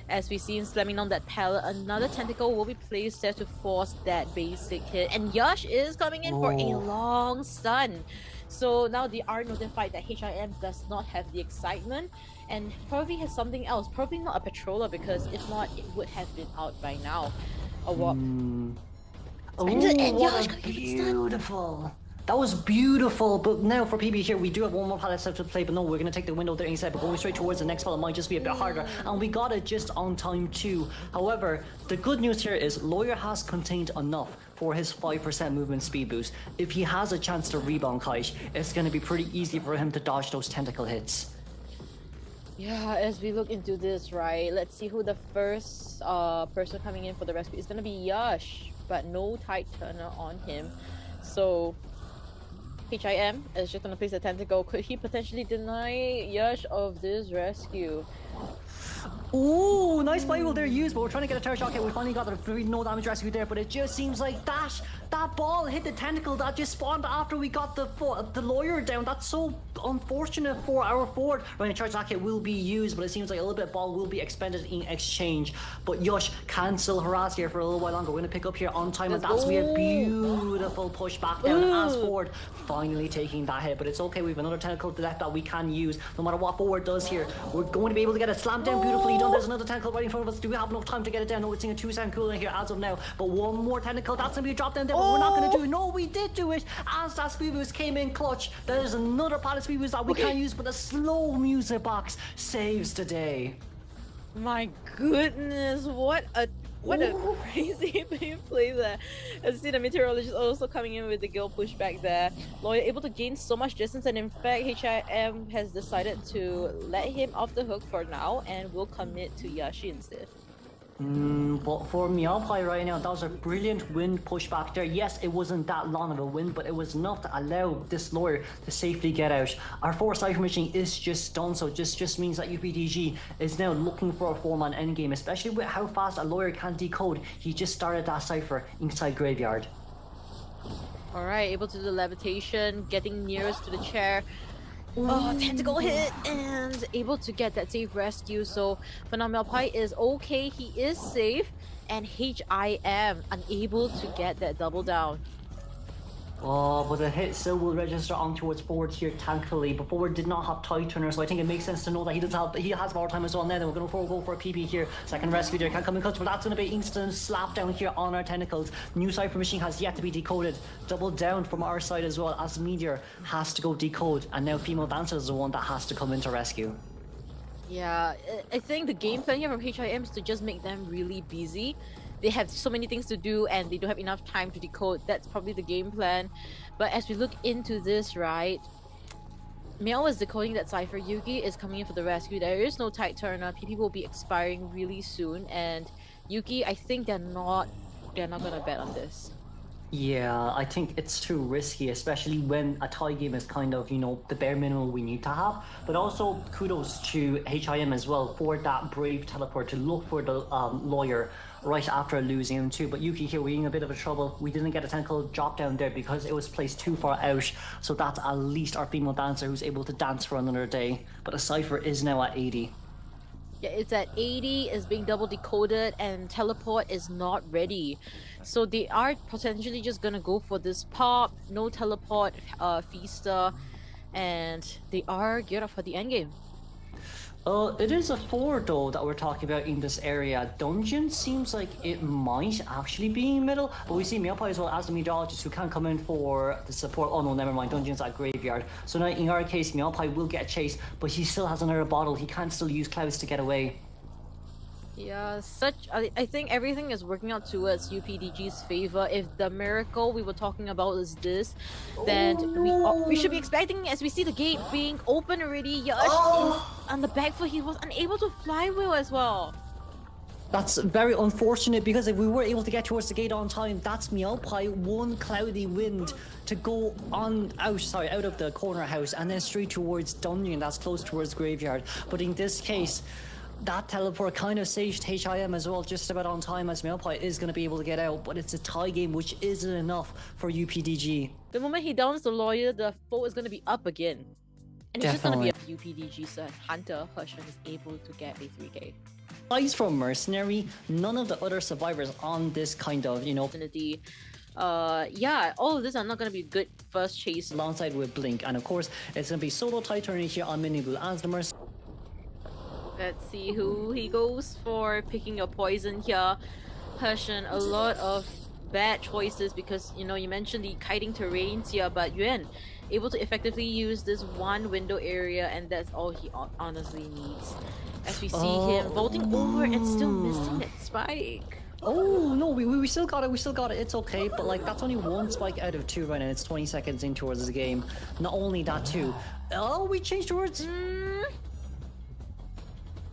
As we see him slamming on that pallet, another tentacle will be placed there to force that basic hit. And Yash is coming in for a long stun. So now they are notified that HIM does not have the excitement and probably has something else. Probably not a patroller, because if not, it would have been out by now. A warp. Oh, what a beautiful! That was beautiful, but now for PB here, we do have one more pallet set to play, but no, we're going to take the window there instead, but going straight towards the next pallet might just be a bit harder, and we got it just on time too. However, the good news here is Lawyer has contained enough for his 5% movement speed boost. If he has a chance to rebound kite, it's going to be pretty easy for him to dodge those tentacle hits. Yeah, as we look into this, right, let's see who the first person coming in for the rescue is going to be Yash, but no tide turner on him. So HIM is just gonna place a tentacle. Could he potentially deny Yash of this rescue? Ooh, nice flywheel there used, but we're trying to get a terror shock hit. We finally got the no damage rescue there, but it just seems like that ball hit the tentacle that just spawned after we got the Lawyer down. That's so unfortunate for our forward. Right, a charge shock hit will be used, but it seems like a little bit of ball will be expended in exchange. But Yash can still harass here for a little while longer. We're gonna pick up here on time, and that's gonna be a beautiful push back down as forward finally taking that hit. But it's okay, we have another tentacle left that we can use. No matter what forward does here, we're going to be able to get it slammed down beautifully done. There's another tentacle right in front of us. Do we have enough time to get it down? No, it's seeing a 2-second cooldown here as of now. But one more tentacle, that's gonna be a drop down there, but we're not gonna do it. No, we did do it as that speed boost came in clutch. There's another pallet speed boost that we can't use, but the slow music box saves the day. My goodness, what a crazy play there. As you see the meteorologist also coming in with the gill pushback there. Lawyer able to gain so much distance, and in fact HIM has decided to let him off the hook for now and will commit to Yashi instead. But for Meowpie right now, that was a brilliant wind pushback there. Yes, it wasn't that long of a wind, but it was enough to allow this Lawyer to safely get out. Our 4 Cypher Machine is just done, so just means that UPDG is now looking for a 4-man endgame, especially with how fast a Lawyer can decode. He just started that Cypher inside Graveyard. Alright, able to do the levitation, getting nearest to the chair. Oh, tentacle hit and able to get that safe rescue. So for now, Meowpie is okay, he is safe, and HIM unable to get that double down. Oh, but the hit still will register on towards forward here, thankfully. But forward did not have tide turner, so I think it makes sense to know that he has more time as well now. Then we're going to go for a PP here. Second rescue there, can't come in clutch, but that's going to be instant slap down here on our tentacles. New Cypher Machine has yet to be decoded. Double down from our side as well, as Meteor has to go decode, and now Female Dancer is the one that has to come in to rescue. Yeah, I think the game plan here from HIM is to just make them really busy. They have so many things to do and they don't have enough time to decode. That's probably the game plan. But as we look into this, right, Miao is decoding that cipher. Yuki is coming in for the rescue. There is no tight turner. PP will be expiring really soon, and Yuki, I think they're not gonna bet on this. Yeah, I think it's too risky, especially when a tie game is kind of, the bare minimum we need to have. But also, kudos to HIM as well for that brave teleport to look for the lawyer right after losing him too. But Yuki here, we're in a bit of a trouble. We didn't get a technical drop down there because it was placed too far out. So that's at least our female dancer who's able to dance for another day. But the cipher is now at 80. Yeah, it's at 80, is being double decoded, and teleport is not ready. So they are potentially just gonna go for this pop, no teleport, feaster, and they are geared up for the endgame. It is a 4 though that we're talking about in this area. Dungeon seems like it might actually be in middle, but we see Miaopai as well as the meteorologist who can come in for the support. Oh no, never mind, Dungeon's at graveyard. So now in our case, Miaopai will get a chase, but he still has another bottle. He can still use clouds to get away. Yeah, I think everything is working out towards UPDG's favor. If the miracle we were talking about is this, then we should be expecting, as we see the gate being open already. Yash on the back foot, he was unable to flywheel as well. That's very unfortunate because if we were able to get towards the gate on time, that's Miaopai one cloudy wind to go out of the corner house and then straight towards Dungeon that's close towards graveyard. But in this case, that teleport kind of saved HIM as well, just about on time, as Miaopai is going to be able to get out, but it's a tie game which isn't enough for UPDG. The moment he downs the lawyer, the foe is going to be up again. And it's just going to be a UPDG Hunter Heshen is able to get a 3k. Aside from Mercenary, none of the other survivors on this kind of, yeah, all of this are not going to be good first chase. Alongside with Blink, and of course, it's going to be solo tie turning here on Mini Blue as the Mercenary. Let's see who he goes for, picking your poison here. Heshen, a lot of bad choices because, you mentioned the kiting terrains here, but Yuan able to effectively use this one window area, and that's all he honestly needs. As we see him vaulting over and still missing that spike. Oh no, we still got it, it's okay, but like that's only one spike out of 2 right now, it's 20 seconds in towards the game. Not only that too, we changed towards...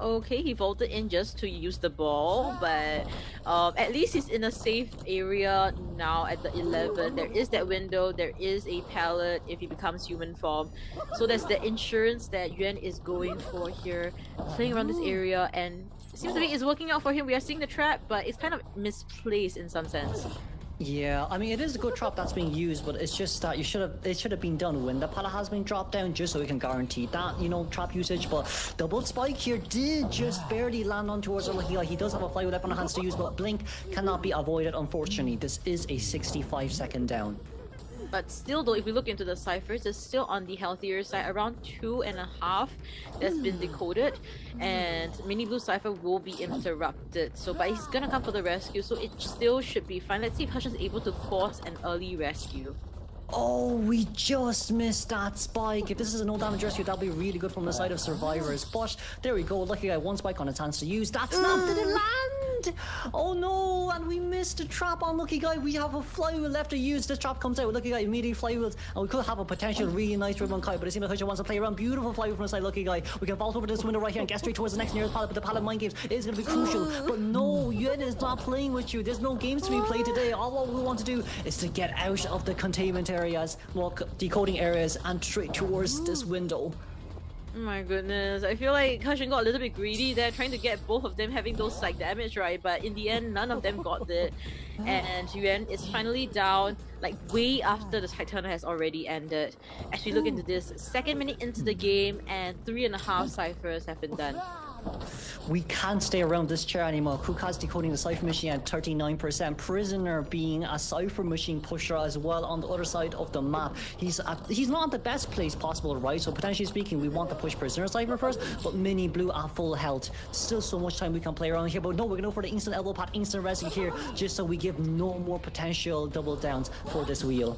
Okay, he vaulted in just to use the ball, but at least he's in a safe area now at the 11. There is that window, there is a pallet if he becomes human form. So there's the insurance that Yuan is going for here, playing around this area, and it seems to be it's working out for him. We are seeing the trap, but it's kind of misplaced in some sense. Yeah, I mean it is a good trap that's being used, but it's just that it should have been done when the pallet has been dropped down, just so we can guarantee that trap usage. But double spike here did just barely land on towards the lucky guy. He does have a fly weapon on hands to use, but Blink cannot be avoided. Unfortunately, this is a 65-second down. But still though, if we look into the ciphers, it's still on the healthier side, around 2.5 that's been decoded, and Mini Blue cipher will be interrupted. So, but he's gonna come for the rescue, so it still should be fine. Let's see if Heshen is able to force an early rescue. Oh, we just missed that spike. If this is a no damage rescue, that'll be really good from the side of survivors. But there we go, lucky guy, one spike on his hands to use. That's not, did it land? Oh no, and we missed a trap on lucky guy. We have a flywheel left to use. This trap comes out, lucky guy immediately flywheels, and we could have a potential really nice ribbon kite, but it seems like Heshen wants to play around. Beautiful flywheel from the side, lucky guy. We can vault over this window right here and get straight towards the next nearest pallet, but the pallet mind games is going to be crucial. But no, Yuan is not playing with you. There's no games to be played today. All what we want to do is to get out of the containment areas, decoding areas, and straight towards this window. Oh my goodness, I feel like Heshen got a little bit greedy there, trying to get both of them having those psych damage, right? But in the end, none of them got it. And Yuan is finally down, like way after the Titan has already ended. As we look into this, 2nd minute into the game, and 3.5 ciphers have been done. We can't stay around this chair anymore. Kuka's decoding the cipher machine at 39%. Prisoner being a cipher machine pusher as well on the other side of the map. He's not at the best place possible, right? So potentially speaking, we want to push Prisoner cipher first, but Mini Blue at full health. Still so much time we can play around here, but no, we're going to go for the instant elbow pad, instant rescue here, just so we give no more potential double downs for this wheel.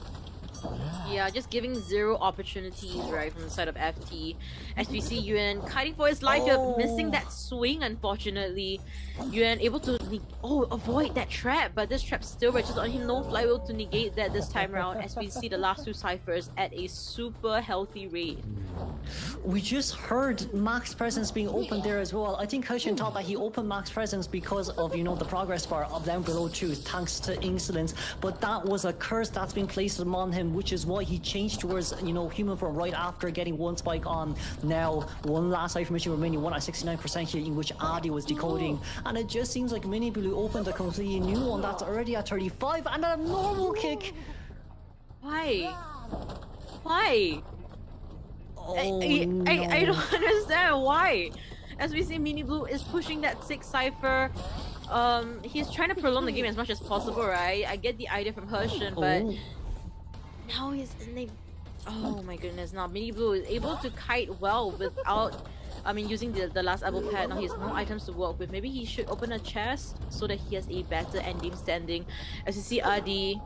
Yeah, just giving 0 opportunities, right, from the side of FT. As we see Yuan kiting for his life here, missing that swing, unfortunately. Yuan able to avoid that trap, but this trap still reaches on him. No flywheel to negate that this time around, as we see the last 2 ciphers at a super healthy rate. we just heard Max Presence being opened there as well. I think Heshen thought that he opened Max Presence because of, you know, the progress bar of down below 2, thanks to Insolence. But that was a curse that's been placed upon him, which is why he changed towards, you know, human form right after getting one spike on. Now, one last cipher mission remaining, one at 69% here, in which Adi was decoding. And it just seems like Mini Blue opened a completely new one that's already at 35 and a normal kick. Why? Why? Oh, I don't understand why. As we see, Mini Blue is pushing that 6 cipher. He's trying to prolong the game as much as possible, right? I get the idea from Heshen, but now he's in the... Oh my goodness, now Mini Blue is able to kite well without... I mean, using the last apple pad. Now he has no items to work with. Maybe he should open a chest so that he has a better endgame standing. As you see, Adi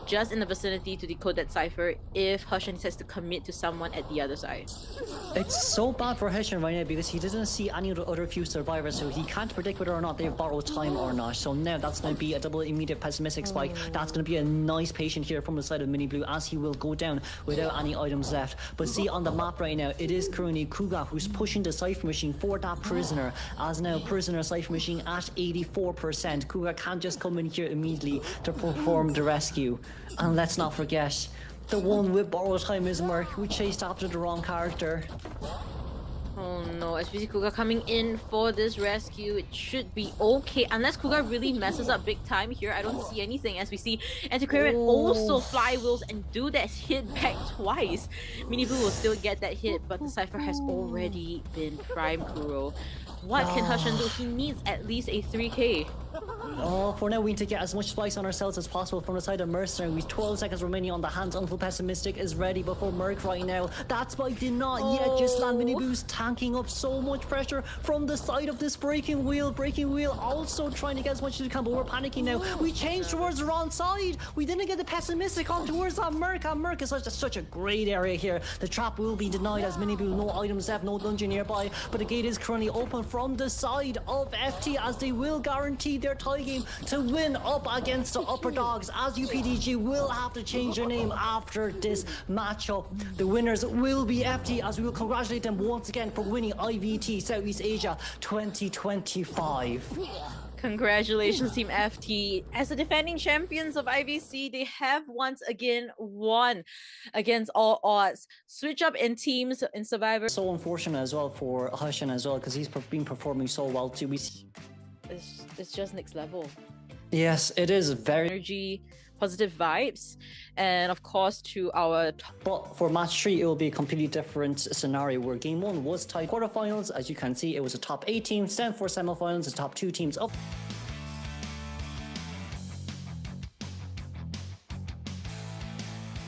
just in the vicinity to decode that cipher if Heshen decides to commit to someone at the other side. It's so bad for Heshen right now because he doesn't see any of the other few survivors, so he can't predict whether or not they've borrowed time or not. So now that's going to be a double immediate pessimistic spike. That's going to be a nice patient here from the side of Mini Blue as he will go down without any items left. But see on the map right now, it is currently Kuga who's pushing the cipher machine for that prisoner, as now prisoner cipher machine at 84%. Kuga can't just come in here immediately to perform the rescue. And let's not forget, the one with borrowed time is Merc, who chased after the wrong character. Oh no, SPC Kuga coming in for this rescue. It should be okay. Unless Kuga really messes up big time here, I don't see anything. As we see Antiquarian also flywheels and do that hit back twice. Mini Blue will still get that hit, but the cipher has already been prime, Kuro. What can Heshen do? He needs at least a 3k. Oh, for now we need to get as much spice on ourselves as possible from the side of Mercenary. We've 12 seconds remaining on the hands until Pessimistic is ready before Merc right now. That spike did not yet just land. Mini Blue's tanking up so much pressure from the side of this breaking wheel. Breaking wheel also trying to get as much as we can, but we're panicking now. We changed towards the wrong side. We didn't get the Pessimistic on towards that Merc. And Merc is such a great area here. The trap will be denied as Mini Blue, no items left, no dungeon nearby, but the gate is currently open from the side of FT as they will guarantee their tie game to win up against the upper dogs, as UPDG will have to change their name after this matchup. The winners will be FT, as we will congratulate them once again for winning IVT Southeast Asia 2025. Congratulations, Team FT. As the defending champions of IVC, they have once again won against all odds. Switch up in teams in Survivor. So unfortunate as well for Heshen as well, because he's been performing so well too. It's just next level. Yes, it is very energy, positive vibes, and of course to our but for match 3 it will be a completely different scenario where game 1 was tied quarterfinals. As you can see, it was a top 8 teams, then for semifinals the top 2 teams up.